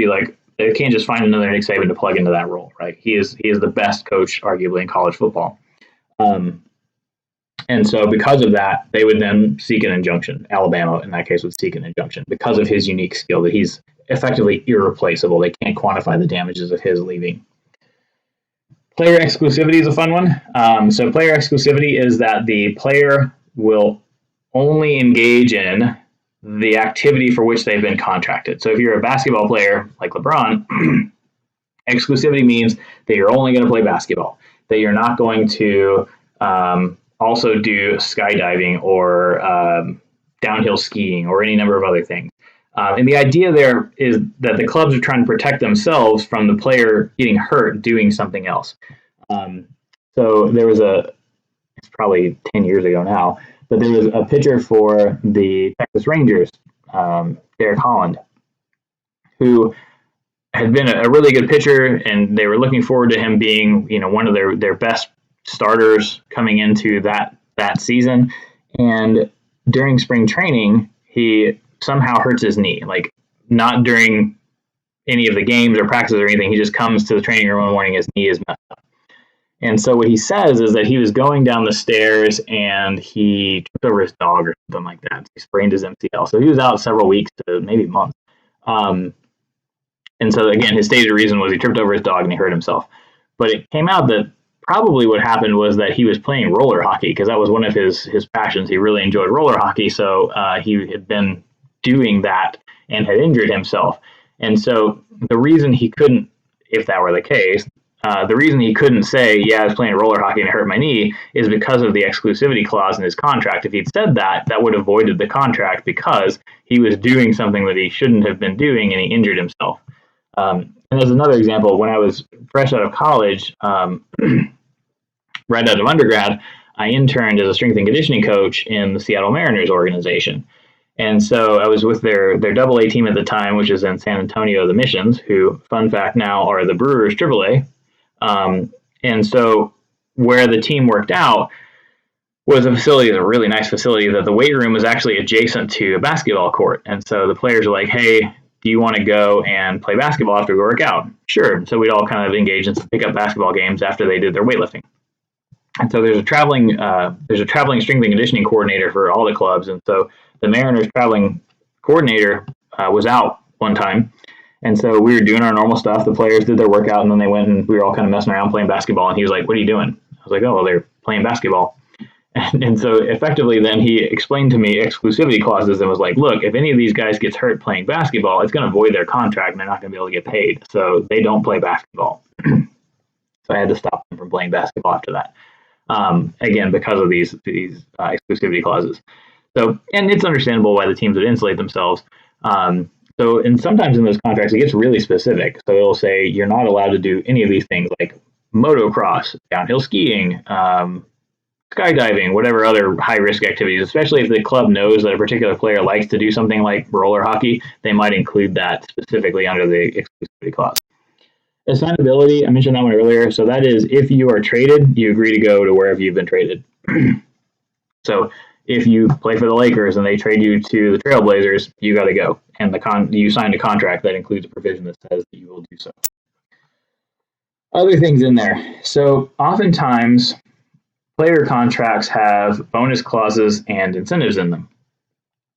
find another Nick Saban to plug into that role, right? He is the best coach, arguably, in college football. And so because of that, they would then seek an injunction. Alabama, in that case, would seek an injunction because of his unique skill, that he's effectively irreplaceable. They can't quantify the damages of his leaving. Player exclusivity is a fun one. So player exclusivity is that the player will only engage in the activity for which they've been contracted. So if you're a basketball player like LeBron, exclusivity means that you're only going to play basketball, that you're not going to also do skydiving or downhill skiing or any number of other things. And the idea there is that the clubs are trying to protect themselves from the player getting hurt doing something else. So there was it's probably 10 years ago now, but there was a pitcher for the Texas Rangers, Derek Holland, who had been a really good pitcher, and they were looking forward to him being, one of their best starters coming into that season. And during spring training, he somehow hurts his knee, like not during any of the games or practices or anything. He just comes to the training room one morning, his knee is messed up. And so what he says is that he was going down the stairs and he tripped over his dog or something like that. He sprained his MCL. So he was out several weeks to maybe months. And so again, his stated reason was he tripped over his dog and he hurt himself. But it came out that probably what happened was that he was playing roller hockey, because that was one of his passions. He really enjoyed roller hockey. So he had been doing that and had injured himself. And so the reason he couldn't, if that were the case, the reason he couldn't say, I was playing roller hockey and it hurt my knee, is because of the exclusivity clause in his contract. If he'd said that, that would have voided the contract because he was doing something that he shouldn't have been doing and he injured himself. And as another example, when I was fresh out of college, right out of undergrad, I interned as a strength and conditioning coach in the Seattle Mariners organization. And so I was with their AA team at the time, which is in San Antonio, the Missions, who, fun fact now, are the Brewers AAA. And so where the team worked out was a really nice facility that the weight room was actually adjacent to a basketball court. And so the players were like, hey, do you want to go and play basketball after we work out? Sure. So we'd all kind of engage in some pickup basketball games after they did their weightlifting. And so there's a traveling strength and conditioning coordinator for all the clubs. And so the Mariners traveling coordinator was out one time. And so we were doing our normal stuff. The players did their workout, and then they went and we were all kind of messing around playing basketball. And he was like, what are you doing? I was like, oh, well, they're playing basketball. And so effectively then he explained to me exclusivity clauses and was like, look, if any of these guys gets hurt playing basketball, it's going to void their contract and they're not going to be able to get paid. So they don't play basketball. So I had to stop them from playing basketball after that. Again, because of these exclusivity clauses. So, and it's understandable why the teams would insulate themselves. And sometimes in those contracts, it gets really specific. So it'll say you're not allowed to do any of these things like motocross, downhill skiing, skydiving, whatever other high-risk activities, especially if the club knows that a particular player likes to do something like roller hockey, they might include that specifically under the exclusivity clause. Assignability, I mentioned that one earlier. So that is, if you are traded, you agree to go to wherever you've been traded. So if you play for the Lakers and they trade you to the Trailblazers, you got to go. And you signed a contract that includes a provision that says that you will do so. Other things in there. So oftentimes, player contracts have bonus clauses and incentives in them.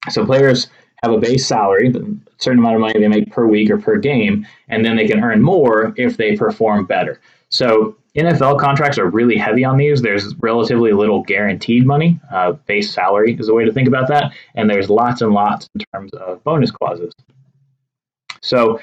So players have a base salary, a certain amount of money they make per week or per game, and then they can earn more if they perform better. So NFL contracts are really heavy on these. There's relatively little guaranteed money. Base salary is a way to think about that. And there's lots and lots in terms of bonus clauses. So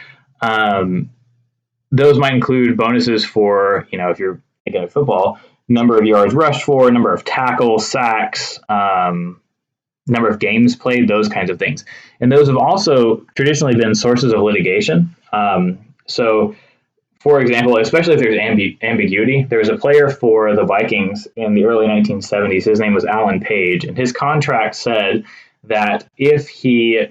those might include bonuses for, if you're thinking of football, number of yards rushed for, number of tackles, sacks, number of games played, those kinds of things. And those have also traditionally been sources of litigation. So, for example, especially if there's ambiguity, there was a player for the Vikings in the early 1970s. His name was Alan Page, and his contract said that if he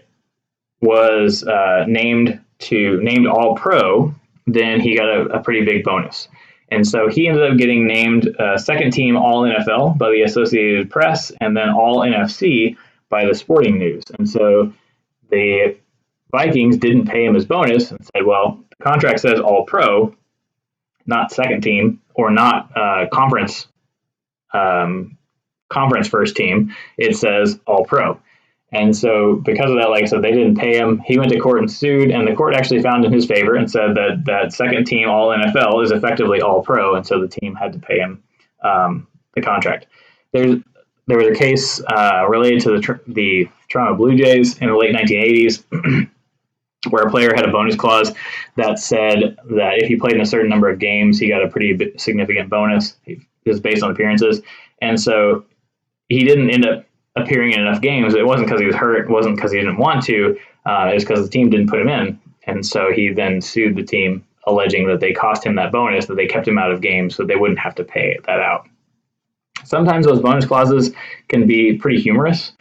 was named All-Pro, then he got a pretty big bonus. And so he ended up getting named second team All NFL by the Associated Press and then All NFC by the Sporting News. And so the Vikings didn't pay him his bonus and said, well, the contract says All Pro, not second team or not conference first team. It says All Pro. And so because of that, like I said, they didn't pay him. He went to court and sued, and the court actually found in his favor and said that second team All NFL is effectively All Pro, and so the team had to pay him the contract. There was a case related to the Toronto Blue Jays in the late 1980s where a player had a bonus clause that said that if he played in a certain number of games, he got a pretty significant bonus. It was based on appearances. And so he didn't end up appearing in enough games. It wasn't because he was hurt. It wasn't because he didn't want to. It was because the team didn't put him in. And so he then sued the team, alleging that they cost him that bonus, that they kept him out of games so they wouldn't have to pay that out. Sometimes those bonus clauses can be pretty humorous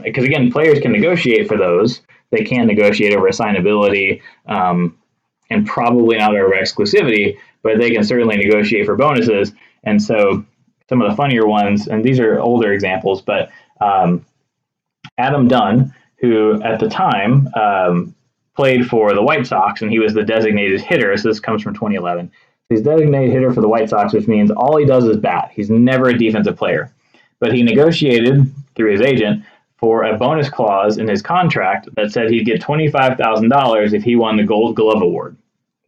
because, again, players can negotiate for those. They can negotiate over assignability and probably not over exclusivity, but they can certainly negotiate for bonuses. And so some of the funnier ones, and these are older examples, but Adam Dunn, who at the time played for the White Sox, and he was the designated hitter. So this comes from 2011. He's designated hitter for the White Sox, which means all he does is bat. He's never a defensive player. But he negotiated through his agent for a bonus clause in his contract that said he'd get $25,000 if he won the Gold Glove Award.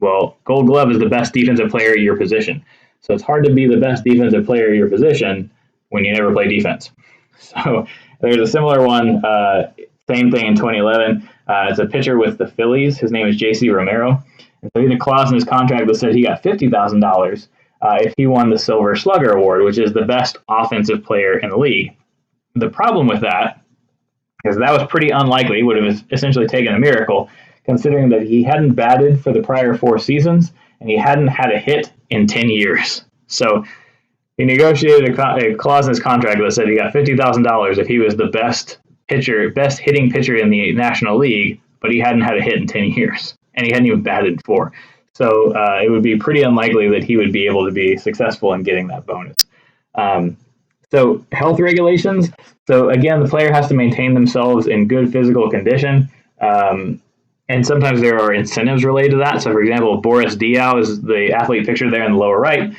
Well, Gold Glove is the best defensive player at your position. So it's hard to be the best defensive player at your position when you never play defense. So there's a similar one, same thing in 2011. It's a pitcher with the Phillies. His name is J.C. Romero. And so he had a clause in his contract that said he got $50,000 if he won the Silver Slugger Award, which is the best offensive player in the league. The problem with that is that was pretty unlikely, would have essentially taken a miracle, considering that he hadn't batted for the prior 4 seasons and he hadn't had a hit in 10 years. So he negotiated a clause in his contract that said he got $50,000 if he was the best hitting pitcher in the National League, but he hadn't had a hit in 10 years, and he hadn't even batted 4. So it would be pretty unlikely that he would be able to be successful in getting that bonus. So health regulations. So again, the player has to maintain themselves in good physical condition. And sometimes there are incentives related to that. So, for example, Boris Diaw is the athlete pictured there in the lower right.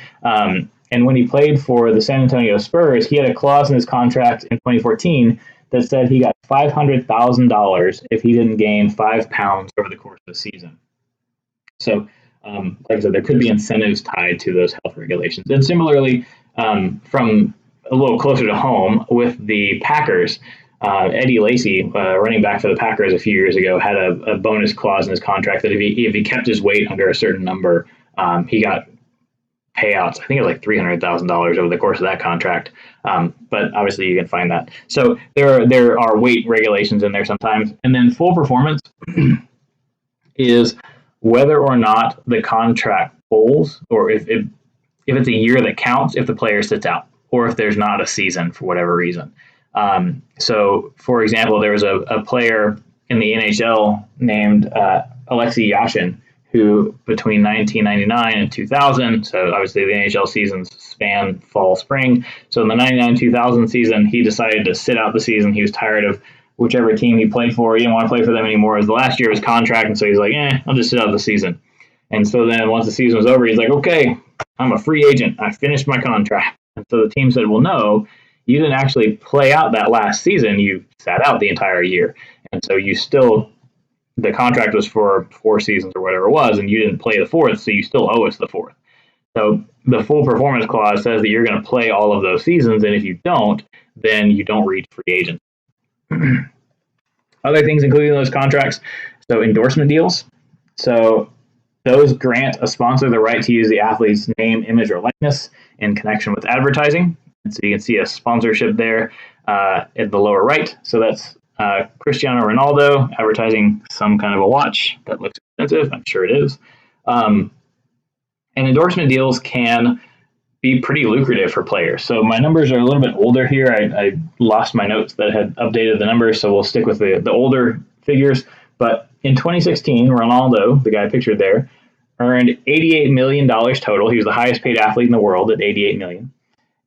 And when he played for the San Antonio Spurs, he had a clause in his contract in 2014 that said he got $500,000 if he didn't gain 5 pounds over the course of the season. So, like I said, there could be incentives tied to those health regulations. And similarly, from a little closer to home with the Packers, Eddie Lacy, running back for the Packers a few years ago, had a bonus clause in his contract that if he kept his weight under a certain number, he got payouts. I think it was like $300,000 over the course of that contract. But obviously you can find that. So there are weight regulations in there sometimes. And then full performance is whether or not the contract pulls, or if it's a year that counts if the player sits out, or if there's not a season for whatever reason. So, for example, there was a player in the NHL named Alexei Yashin, who between 1999 and 2000, so obviously the NHL seasons span fall, spring. So in the 99-2000 season, he decided to sit out the season. He was tired of whichever team he played for. He didn't want to play for them anymore. It was the last year of his contract, and so he's like, I'll just sit out the season. And so then once the season was over, he's like, okay, I'm a free agent. I finished my contract. And so the team said, well, no, you didn't actually play out that last season. You sat out the entire year. And so the contract was for 4 seasons or whatever it was, and you didn't play the 4th, so you still owe us the 4th. So the full performance clause says that you're going to play all of those seasons, and if you don't, then you don't reach free agent. Other things included in those contracts, so endorsement deals. So those grant a sponsor the right to use the athlete's name, image, or likeness in connection with advertising. And so you can see a sponsorship there in the lower right. So that's Cristiano Ronaldo advertising some kind of a watch that looks expensive. I'm sure it is. And endorsement deals can be pretty lucrative for players. So my numbers are a little bit older here. I lost my notes that had updated the numbers, so we'll stick with the older figures. But in 2016, Ronaldo, the guy pictured there, earned $88 million total. He was the highest paid athlete in the world at $88 million.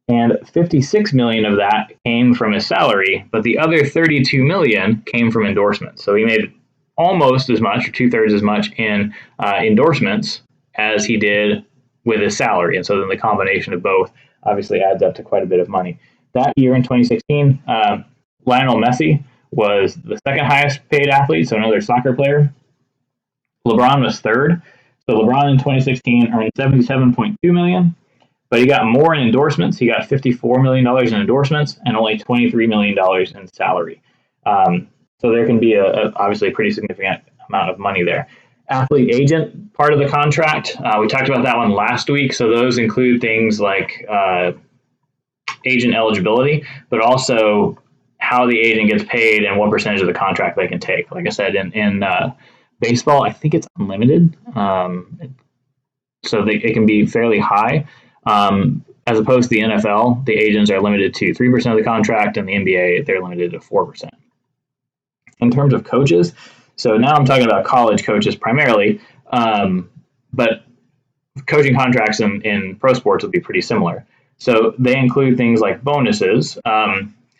And $56 million of that came from his salary, but the other $32 million came from endorsements. So he made almost as much, or 2/3 as much, in endorsements as he did with his salary. And so then the combination of both obviously adds up to quite a bit of money. That year in 2016, Lionel Messi was the second highest paid athlete, so another soccer player. LeBron was third. So LeBron in 2016 earned $77.2 million. But he got more in endorsements. He got $54 million in endorsements and only $23 million in salary. So there can be obviously a pretty significant amount of money there. Athlete agent part of the contract, we talked about that one last week. So those include things like agent eligibility, but also how the agent gets paid and what percentage of the contract they can take. Like I said, in baseball, I think it's unlimited. So it can be fairly high. As opposed to the NFL, the agents are limited to 3% of the contract, and the NBA, they're limited to 4%. In terms of coaches, so now I'm talking about college coaches primarily, but coaching contracts in pro sports will be pretty similar. So they include things like bonuses.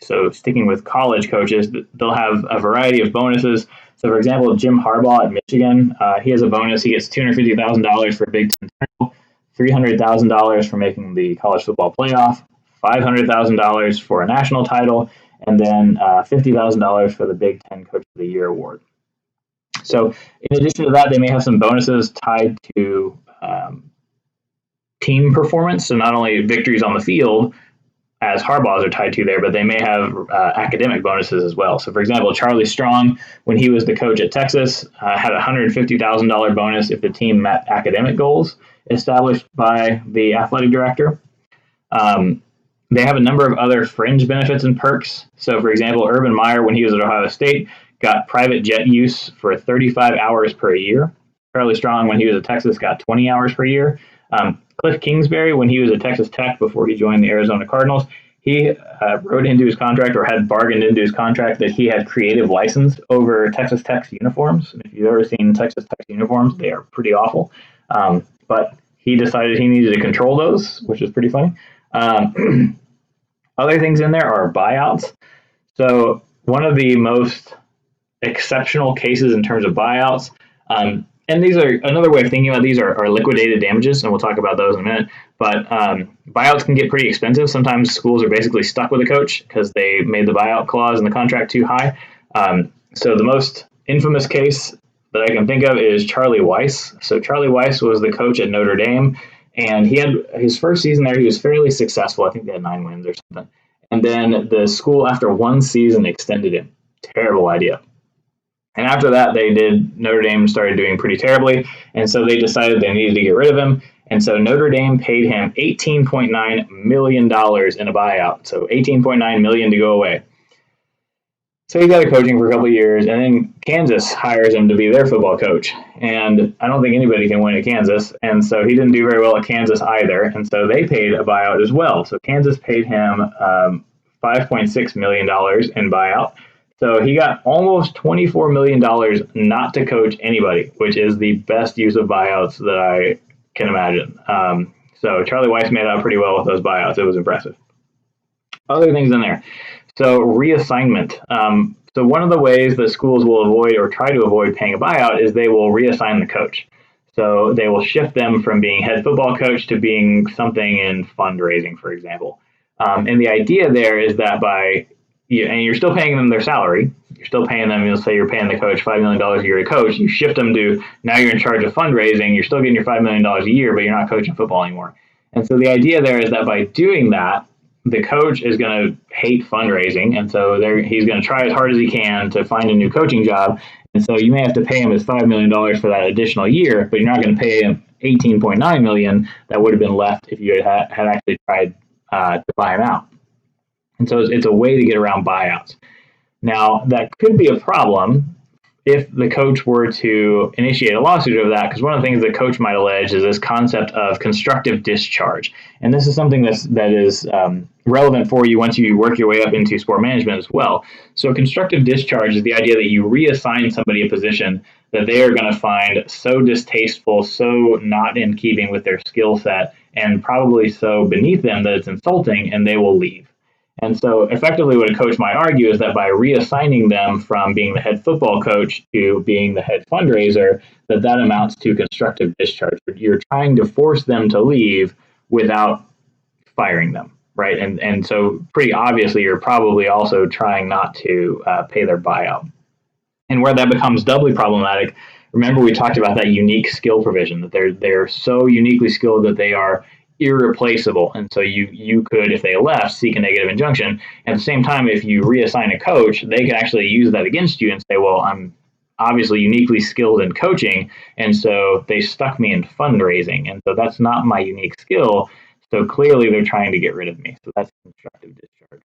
So sticking with college coaches, they'll have a variety of bonuses. So for example, Jim Harbaugh at Michigan, he has a bonus. He gets $250,000 for a Big Ten title, $300,000 for making the college football playoff, $500,000 for a national title, and then $50,000 for the Big Ten Coach of the Year award. So in addition to that, they may have some bonuses tied to team performance. So not only victories on the field, as Harbaugh's are tied to there, but they may have academic bonuses as well. So for example, Charlie Strong, when he was the coach at Texas, had a $150,000 bonus if the team met academic goals established by the athletic director. They have a number of other fringe benefits and perks. So for example, Urban Meyer, when he was at Ohio State, got private jet use for 35 hours per year. Charlie Strong, when he was at Texas, got 20 hours per year. Cliff Kingsbury, when he was at Texas Tech before he joined the Arizona Cardinals, he wrote into his contract, or had bargained into his contract, that he had creative license over Texas Tech's uniforms. And if you've ever seen Texas Tech's uniforms, they are pretty awful. But he decided he needed to control those, which is pretty funny. Other things in there are buyouts. So one of the most exceptional cases in terms of buyouts, and these are another way of thinking about these are liquidated damages, and we'll talk about those in a minute. But buyouts can get pretty expensive. Sometimes schools are basically stuck with a coach because they made the buyout clause in the contract too high. So the most infamous case that I can think of is Charlie Weis. So Charlie Weis was the coach at Notre Dame, and he had his first season there. He was fairly successful. I think they had 9 wins or something. And then the school, after one season, extended him. Terrible idea. And after that, Notre Dame started doing pretty terribly, and so they decided they needed to get rid of him. And so Notre Dame paid him $18.9 million in a buyout. So $18.9 million to go away. So he got a coaching for a couple of years, and then Kansas hires him to be their football coach. And I don't think anybody can win at Kansas, and so he didn't do very well at Kansas either. And so they paid a buyout as well. So Kansas paid him $5.6 million in buyout. So he got almost $24 million not to coach anybody, which is the best use of buyouts that I can imagine. So Charlie Weis made out pretty well with those buyouts. It was impressive. Other things in there. So reassignment. So one of the ways that schools will avoid or try to avoid paying a buyout is they will reassign the coach. So they will shift them from being head football coach to being something in fundraising, for example. And the idea there is that and you're still paying them their salary. You're still paying them, you'll say you're paying the coach $5 million a year to coach. You shift them to, now you're in charge of fundraising. You're still getting your $5 million a year, but you're not coaching football anymore. And so the idea there is that by doing that, the coach is going to hate fundraising. And so he's going to try as hard as he can to find a new coaching job. And so you may have to pay him his $5 million for that additional year, but you're not going to pay him $18.9 million that would have been left if you had actually tried to buy him out. And so it's a way to get around buyouts. Now, that could be a problem if the coach were to initiate a lawsuit over that, because one of the things the coach might allege is this concept of constructive discharge. And this is something that is relevant for you once you work your way up into sport management as well. So constructive discharge is the idea that you reassign somebody a position that they are going to find so distasteful, so not in keeping with their skill set, and probably so beneath them that it's insulting, and they will leave. And so effectively what a coach might argue is that by reassigning them from being the head football coach to being the head fundraiser, that amounts to constructive discharge. You're trying to force them to leave without firing them, right? And so pretty obviously you're probably also trying not to pay their buyout. And where that becomes doubly problematic, remember we talked about that unique skill provision, that they're so uniquely skilled that they are irreplaceable. And so you could, if they left, seek a negative injunction. At the same time, if you reassign a coach, they can actually use that against you and say, well, I'm obviously uniquely skilled in coaching, and so they stuck me in fundraising. And so that's not my unique skill. So clearly they're trying to get rid of me. So that's constructive discharge.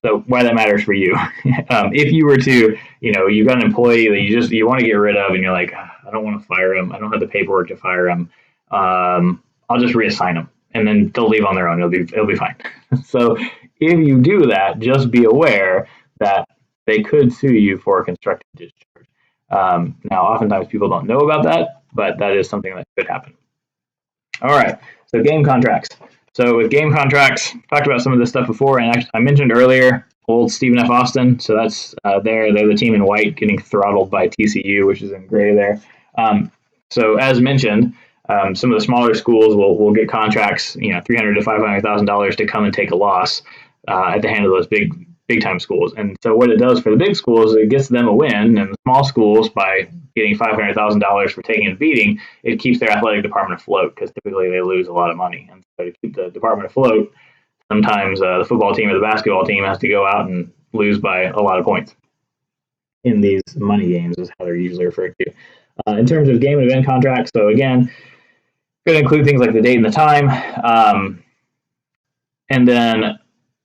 So why that matters for you. If you were to, you've got an employee that you want to get rid of and you're like, I don't want to fire him. I don't have the paperwork to fire him. I'll just reassign them and then they'll leave on their own. It'll be fine. So if you do that, just be aware that they could sue you for constructive discharge. Now, oftentimes people don't know about that, but that is something that could happen. All right. So game contracts. So with game contracts, talked about some of this stuff before, and actually, I mentioned earlier old Stephen F. Austin. So that's they're the team in white getting throttled by TCU, which is in gray there. So as mentioned, some of the smaller schools will get contracts, $300,000 to $500,000 to come and take a loss at the hand of those big time schools. And so what it does for the big schools, it gets them a win, and the small schools, by getting $500,000 for taking a beating, it keeps their athletic department afloat, because typically they lose a lot of money. And so to keep the department afloat, sometimes the football team or the basketball team has to go out and lose by a lot of points in these money games, is how they're usually referred to. In terms of game and event contracts, so again, going to include things like the date and the time, and then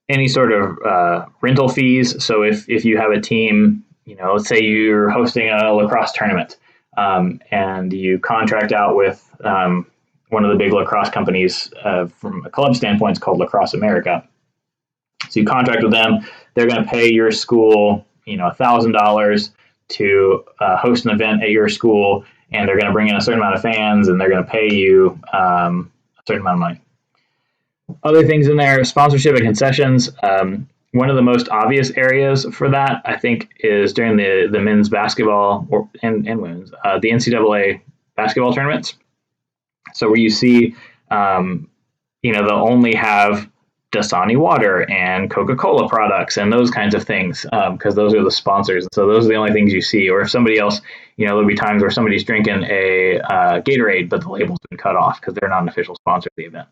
any sort of rental fees. So if you have a team, let's say you're hosting a lacrosse tournament, and you contract out with one of the big lacrosse companies from a club standpoint, it's called Lacrosse America. So you contract with them. They're going to pay your school, $1,000 to host an event at your school, and they're going to bring in a certain amount of fans, and they're going to pay you a certain amount of money. Other things in there, sponsorship and concessions. One of the most obvious areas for that, I think, is during the men's basketball and women's, the NCAA basketball tournaments. So where you see, they'll only have Dasani water and Coca-Cola products and those kinds of things, because those are the sponsors. So those are the only things you see. Or if somebody else, there'll be times where somebody's drinking a Gatorade, but the label's been cut off because they're not an official sponsor of the event.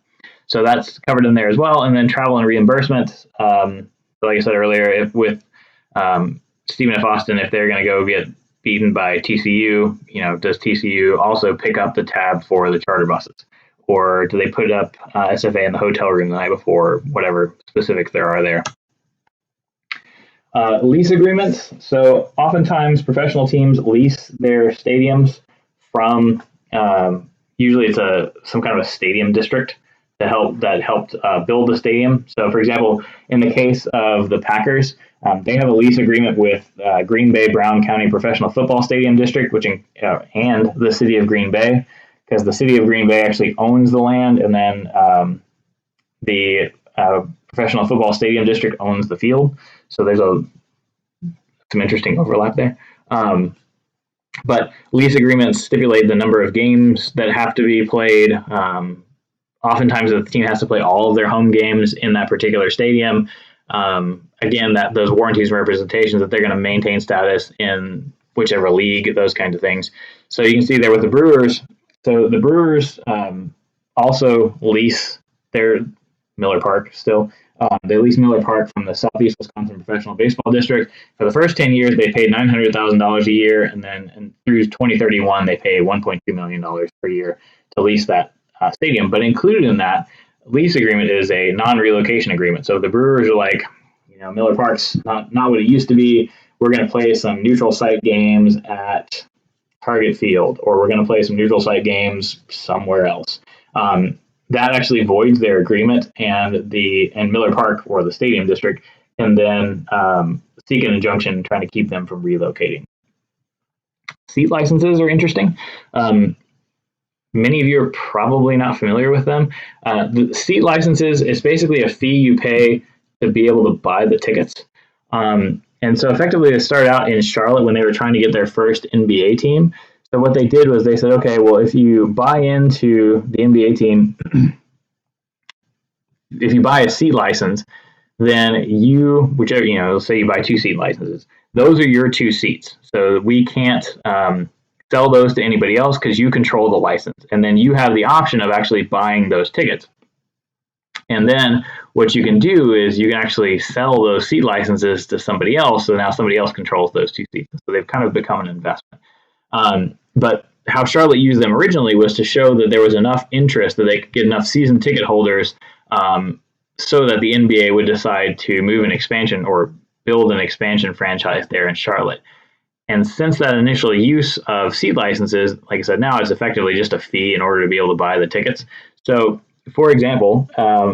So that's covered in there as well. And then travel and reimbursement. Like I said earlier, with Stephen F. Austin, if they're going to go get beaten by TCU, does TCU also pick up the tab for the charter buses? Or do they put up SFA in the hotel room the night before, whatever specifics there are there? Lease agreements. So oftentimes professional teams lease their stadiums from, usually it's some kind of a stadium district that helped build the stadium. So, for example, in the case of the Packers, they have a lease agreement with Green Bay Brown County Professional Football Stadium District, and the city of Green Bay, because the city of Green Bay actually owns the land, and then the Professional Football Stadium District owns the field. So there's some interesting overlap there. But lease agreements stipulate the number of games that have to be played. Oftentimes, the team has to play all of their home games in that particular stadium. Again, those warranties and representations that they're going to maintain status in whichever league, those kinds of things. So you can see there with the Brewers. So the Brewers also lease their Miller Park still. They lease Miller Park from the Southeast Wisconsin Professional Baseball District. For the first 10 years, they paid $900,000 a year, and then through 2031, they pay $1.2 million per year to lease that stadium. But included in that lease agreement is a non-relocation agreement. So the Brewers are like, Miller Park's not what it used to be. We're going to play some neutral site games at Target Field, or we're going to play some neutral site games somewhere else. That actually voids their agreement, and Miller Park, or the stadium district, can then seek an injunction trying to keep them from relocating. seat licenses are interesting. Many of you are probably not familiar with them. The seat licenses is basically a fee you pay to be able to buy the tickets. And so effectively they started out in Charlotte when they were trying to get their first NBA team. So what they did was they said, okay, well, if you buy into the NBA team, if you buy a seat license, then whichever, let's say you buy 2 seat licenses, those are your 2 seats. So we can't sell those to anybody else because you control the license. And then you have the option of actually buying those tickets. And then what you can do is you can actually sell those seat licenses to somebody else. So now somebody else controls those 2 seats. So they've kind of become an investment. But how Charlotte used them originally was to show that there was enough interest that they could get enough season ticket holders so that the NBA would decide to move an expansion or build an expansion franchise there in Charlotte. And since that initial use of seat licenses, like I said, now it's effectively just a fee in order to be able to buy the tickets. So, for example,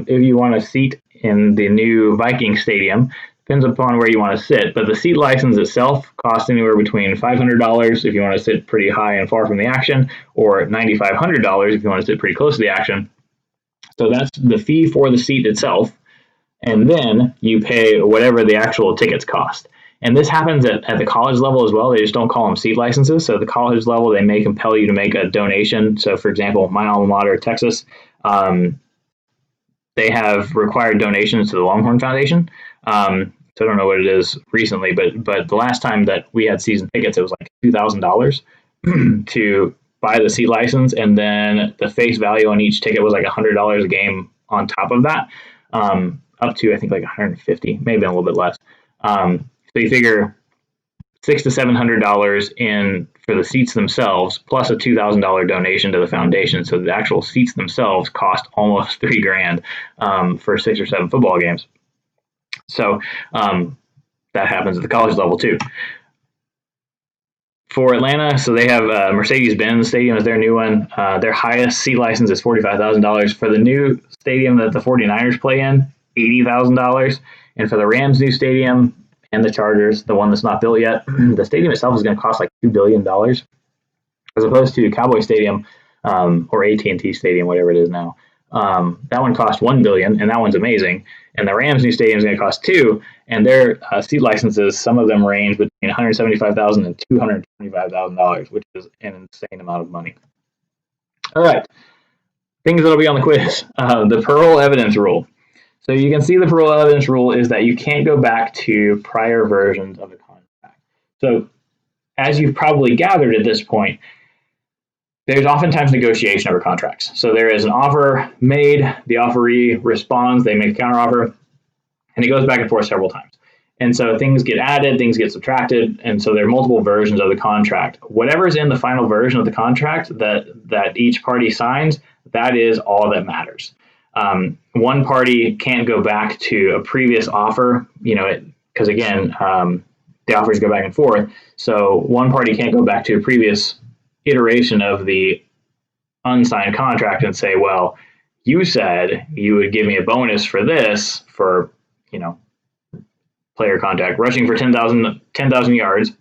if you want a seat in the new Vikings stadium, depends upon where you want to sit, but the seat license itself costs anywhere between $500 if you want to sit pretty high and far from the action, or $9,500 if you want to sit pretty close to the action. So that's the fee for the seat itself, and then you pay whatever the actual tickets cost. And this happens at the college level as well. They just don't call them seat licenses. So at the college level, they may compel you to make a donation. So for example, my alma mater, Texas, they have required donations to the Longhorn Foundation. So I don't know what it is recently, but the last time that we had season tickets, it was like $2,000 to buy the seat license, and then the face value on each ticket was like $100 a game on top of that, up to I think like $150, maybe a little bit less. So you figure $600 to $700 in for the seats themselves, plus a $2,000 donation to the foundation. So the actual seats themselves cost almost $3,000 for 6 or 7 football games. So that happens at the college level too. For Atlanta, so they have Mercedes-Benz Stadium is their new one. Their highest seat license is $45,000. For the new stadium that the 49ers play in, $80,000. And for the Rams' new stadium and the Chargers, the one that's not built yet, the stadium itself is going to cost like $2 billion, as opposed to Cowboy Stadium or AT&T Stadium, whatever it is now. That one cost $1 billion, and that one's amazing. And the Rams' new stadium is going to cost $2 billion, and their seat licenses, some of them range between $175,000 and $225,000, which is an insane amount of money. All right, things that'll be on the quiz. The parole evidence rule. So you can see the parole evidence rule is that you can't go back to prior versions of the contract. So as you've probably gathered at this point, there's oftentimes negotiation over contracts. So there is an offer made, the offeree responds, they make a counteroffer, and it goes back and forth several times. And so things get added, things get subtracted, and so there are multiple versions of the contract. Whatever's in the final version of the contract that each party signs, that is all that matters. One party can't go back to a previous offer, because again, the offers go back and forth. So one party can't go back to a previous iteration of the unsigned contract and say, well, you said you would give me a bonus for this for, player contact, rushing for 10,000 yards,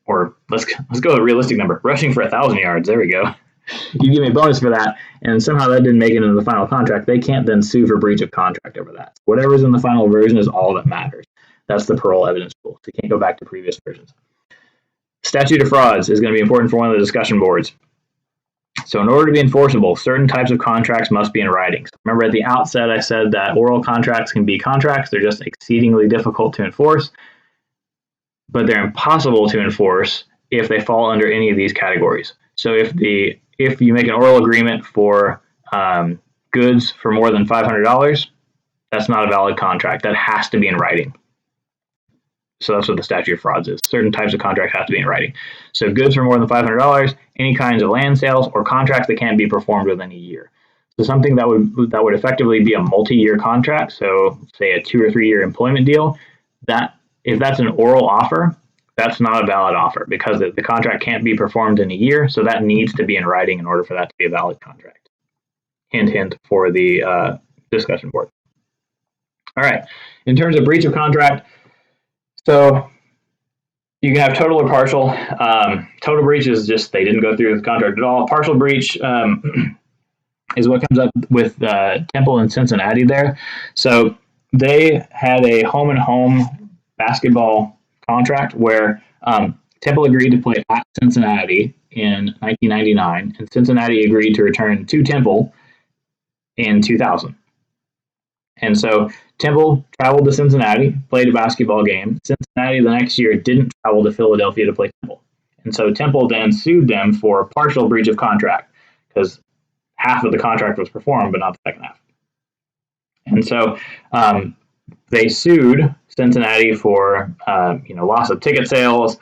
or let's go with a realistic number, rushing for 1,000 yards. There we go. You give me a bonus for that, and somehow that didn't make it into the final contract. They can't then sue for breach of contract over that. Whatever's in the final version is all that matters. That's the parole evidence rule. So you can't go back to previous versions. Statute of frauds is going to be important for one of the discussion boards. So in order to be enforceable, certain types of contracts must be in writing. So remember at the outset I said that oral contracts can be contracts. They're just exceedingly difficult to enforce, but they're impossible to enforce if they fall under any of these categories. So if you make an oral agreement for goods for more than $500, that's not a valid contract. That has to be in writing. So that's what the statute of frauds is. Certain types of contracts have to be in writing. So goods for more than $500, any kinds of land sales, or contracts that can't be performed within a year. So something that would effectively be a multi-year contract, so say a 2 or 3 year employment deal, that if that's an oral offer, that's not a valid offer because the contract can't be performed in a year. So that needs to be in writing in order for that to be a valid contract. Hint, hint for the discussion board. All right. In terms of breach of contract, so You can have total or partial. Total breach is just they didn't go through the contract at all. Partial breach is what comes up with Temple and Cincinnati there. So they had a home and home basketball contract where Temple agreed to play at Cincinnati in 1999, and Cincinnati agreed to return to Temple in 2000. And so Temple traveled to Cincinnati, played a basketball game. Cincinnati the next year didn't travel to Philadelphia to play Temple. And so Temple then sued them for partial breach of contract because half of the contract was performed, but not the second half. And so they sued Cincinnati for loss of ticket sales,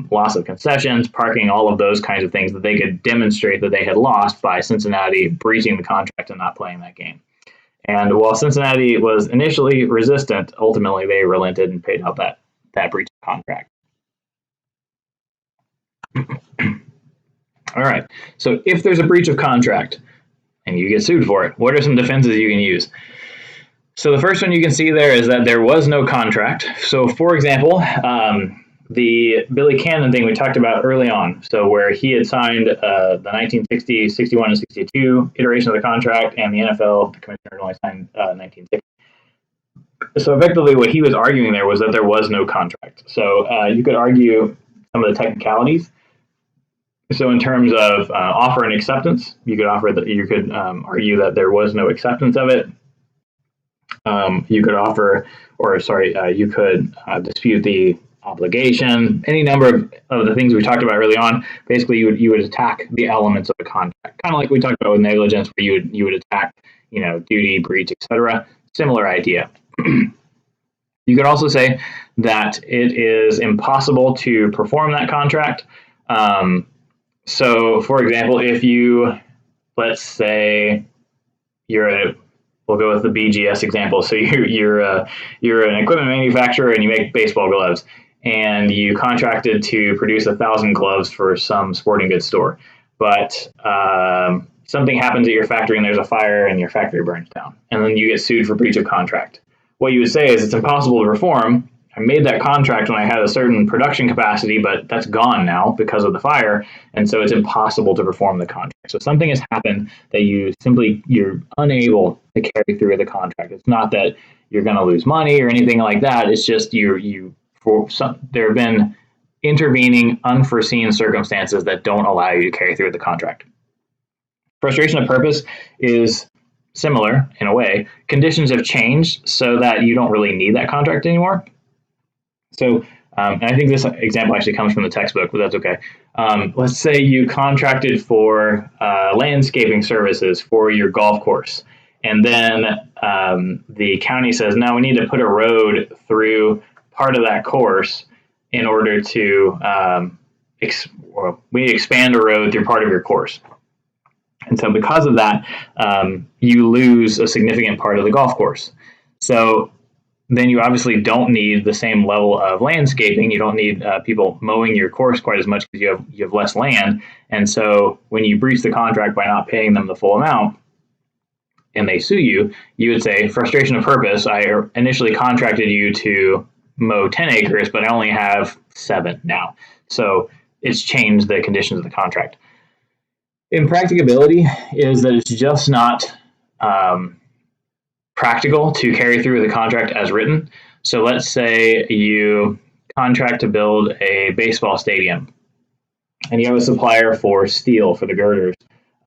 loss of concessions, parking, all of those kinds of things that they could demonstrate that they had lost by Cincinnati breaching the contract and not playing that game. And while Cincinnati was initially resistant, ultimately they relented and paid out that breach of contract. All right. So if there's a breach of contract and you get sued for it, what are some defenses you can use? So the first one you can see there is that there was no contract. So for example, the Billy Cannon thing we talked about early on, so where he had signed the 1960, 61, and 62 iteration of the contract, and the NFL, the commissioner only signed 1960. So effectively what he was arguing there was that there was no contract. So you could argue some of the technicalities. So in terms of offer and acceptance, you could argue that there was no acceptance of it. You could dispute the obligation, any number of the things we talked about early on. Basically, you would attack the elements of the contract, kind of like we talked about with negligence, where you would attack, duty, breach, etc. Similar idea. You could also say that it is impossible to perform that contract. So, for example, if let's say we'll go with the BGS example. So you're an equipment manufacturer and you make baseball gloves, and you contracted to produce 1,000 gloves for some sporting goods store, but something happens at your factory and there's a fire and your factory burns down, and then you get sued for breach of contract. What you would say is it's impossible to perform. I made that contract when I had a certain production capacity, but that's gone now because of the fire, and so it's impossible to perform the contract. So something has happened that you're unable to carry through the contract. It's not that you're going to lose money or anything like that. It's just there have been intervening, unforeseen circumstances that don't allow you to carry through the contract. Frustration of purpose is similar in a way. Conditions have changed so that you don't really need that contract anymore. So, and I think this example actually comes from the textbook, but that's okay. Let's say you contracted for landscaping services for your golf course, and then the county says, no, we need to put a road through part of that course in order to we expand a road through part of your course. And so because of that, you lose a significant part of the golf course. So then you obviously don't need the same level of landscaping. You don't need people mowing your course quite as much because you have less land. And so when you breach the contract by not paying them the full amount and they sue you, you would say, frustration of purpose, I initially contracted you to mow 10 acres, but I only have 7 now. So it's changed the conditions of the contract. Impracticability is that it's just not practical to carry through the contract as written. So let's say you contract to build a baseball stadium, and you have a supplier for steel for the girders,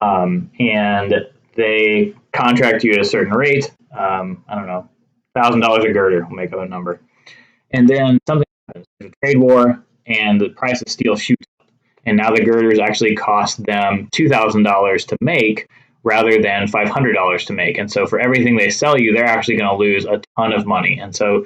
and they contract you at a certain rate. I don't know, $1,000 a girder. We'll make up a number, and then something happens. There's a trade war, and the price of steel shoots up, and now the girders actually cost them $2,000 to make, rather than $500 to make. And so for everything they sell you, they're actually going to lose a ton of money. And so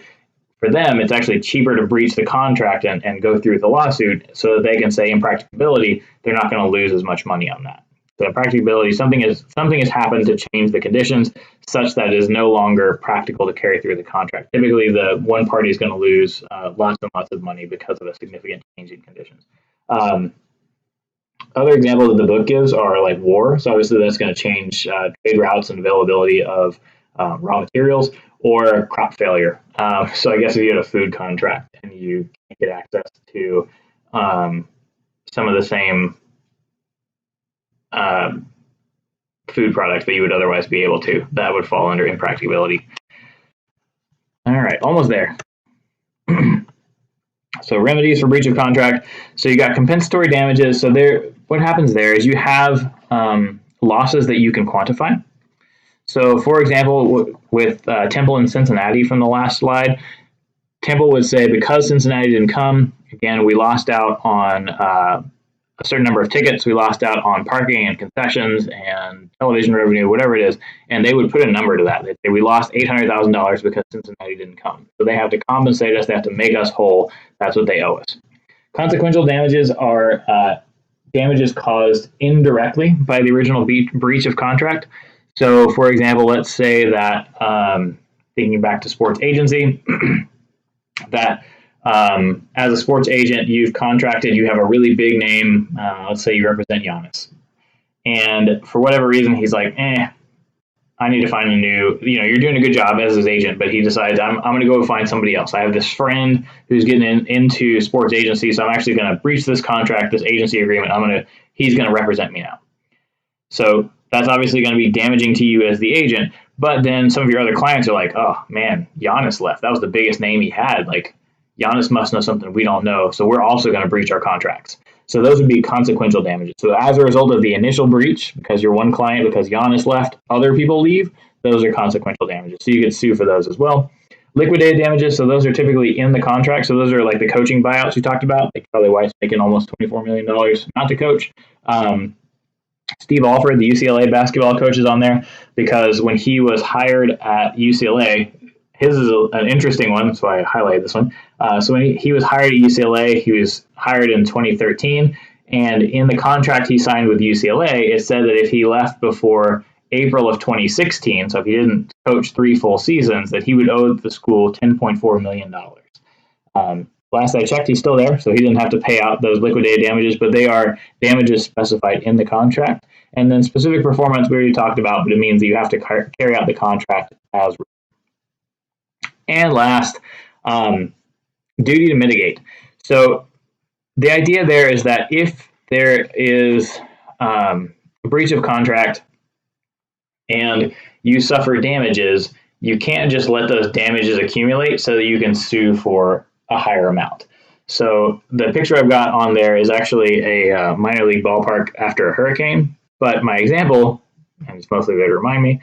for them, it's actually cheaper to breach the contract and go through with the lawsuit so that they can say impracticability, they're not going to lose as much money on that. So impracticability, something has happened to change the conditions such that it is no longer practical to carry through the contract. Typically, the one party is going to lose lots and lots of money because of a significant change in conditions. Other examples that the book gives are like war. So obviously that's going to change trade routes and availability of raw materials, or crop failure. So I guess if you had a food contract and you can't get access to some of the same food products that you would otherwise be able to, that would fall under impracticability. All right, almost there. So remedies for breach of contract. So you got compensatory damages. So there, what happens there is you have losses that you can quantify. So for example, with Temple and Cincinnati from the last slide, Temple would say because Cincinnati didn't come, again, we lost out on a certain number of tickets, we lost out on parking and concessions and television revenue, whatever it is, and they would put a number to that. They'd say we lost $800,000 because Cincinnati didn't come. So they have to compensate us, they have to make us whole. That's what they owe us. Consequential damages are damages caused indirectly by the original breach of contract. So, for example, let's say that, thinking back to sports agency, that as a sports agent, you've contracted, you have a really big name. Let's say you represent Giannis. And for whatever reason, he's like, I need to find a new, you're doing a good job as his agent, but he decides, I'm going to go find somebody else. I have this friend who's getting into sports agency, so I'm actually going to breach this contract, this agency agreement. He's going to represent me now. So that's obviously going to be damaging to you as the agent. But then some of your other clients are like, oh man, Giannis left. That was the biggest name he had. Like, Giannis must know something we don't know. So we're also going to breach our contracts. So those would be consequential damages. So as a result of the initial breach, because you're one client, because Giannis left, other people leave, those are consequential damages. So you could sue for those as well. Liquidated damages, so those are typically in the contract. So those are like the coaching buyouts we talked about. Like Charlie Weis making almost $24 million not to coach. Steve Alford, the UCLA basketball coach, is on there because when he was hired at UCLA, his is an interesting one, so I highlighted this one. So when he was hired at UCLA, he was hired in 2013, and in the contract he signed with UCLA, it said that if he left before April of 2016, so if he didn't coach 3 full seasons, that he would owe the school $10.4 million. Last I checked, he's still there, so he didn't have to pay out those liquidated damages, but they are damages specified in the contract. And then specific performance we already talked about, but it means that you have to carry out the contract as written. And last, duty to mitigate. So the idea there is that if there is a breach of contract and you suffer damages, you can't just let those damages accumulate so that you can sue for a higher amount. So the picture I've got on there is actually a minor league ballpark after a hurricane. But my example, and it's mostly there to remind me,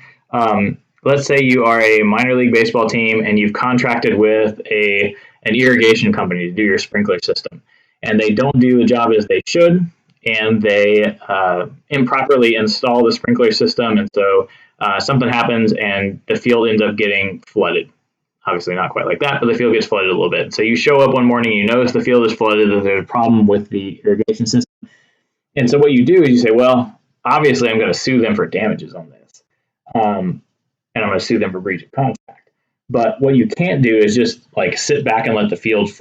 let's say you are a minor league baseball team and you've contracted with an irrigation company to do your sprinkler system. And they don't do the job as they should, and they improperly install the sprinkler system. And so something happens and the field ends up getting flooded. Obviously not quite like that, but the field gets flooded a little bit. So you show up one morning, you notice the field is flooded, that there's a problem with the irrigation system. And so what you do is you say, well, obviously I'm going to sue them for damages on this. And I'm going to sue them for breach of contract. But what you can't do is just like sit back and let the field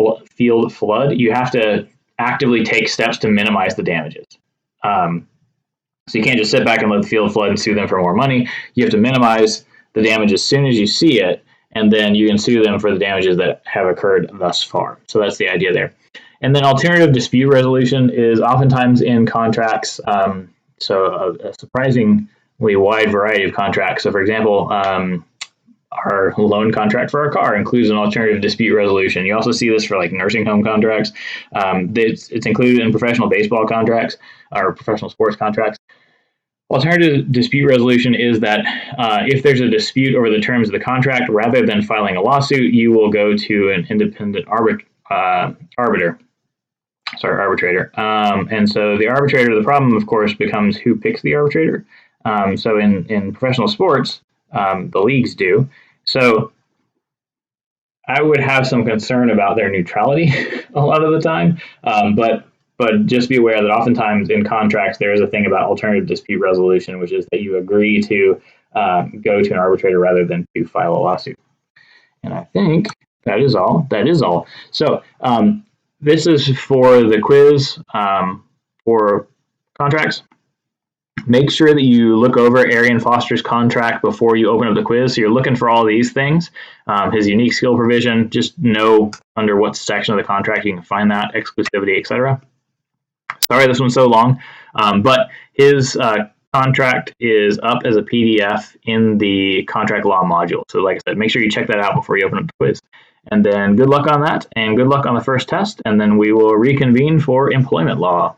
flood. You have to actively take steps to minimize the damages. So you can't just sit back and let the field flood and sue them for more money. You have to minimize the damage as soon as you see it, and then you can sue them for the damages that have occurred thus far. So that's the idea there. And then alternative dispute resolution is oftentimes in contracts. So a surprisingly wide variety of contracts. So for example, our loan contract for our car includes an alternative dispute resolution. You also see this for like nursing home contracts. It's included in professional baseball contracts or professional sports contracts. Alternative dispute resolution is that if there's a dispute over the terms of the contract, rather than filing a lawsuit, you will go to an independent arbitrator. And so the arbitrator, the problem, of course, becomes who picks the arbitrator. So in professional sports, the leagues do. So I would have some concern about their neutrality a lot of the time, but just be aware that oftentimes in contracts there is a thing about alternative dispute resolution, which is that you agree to go to an arbitrator rather than to file a lawsuit. And I think that is all. So this is for the quiz for contracts. Make sure that you look over Arian Foster's contract before you open up the quiz. So you're looking for all these things. His unique skill provision, just know under what section of the contract you can find that, exclusivity, etc. Sorry this one's so long, but his contract is up as a PDF in the contract law module. So like I said, make sure you check that out before you open up the quiz. And then good luck on that, and good luck on the first test, and then we will reconvene for employment law.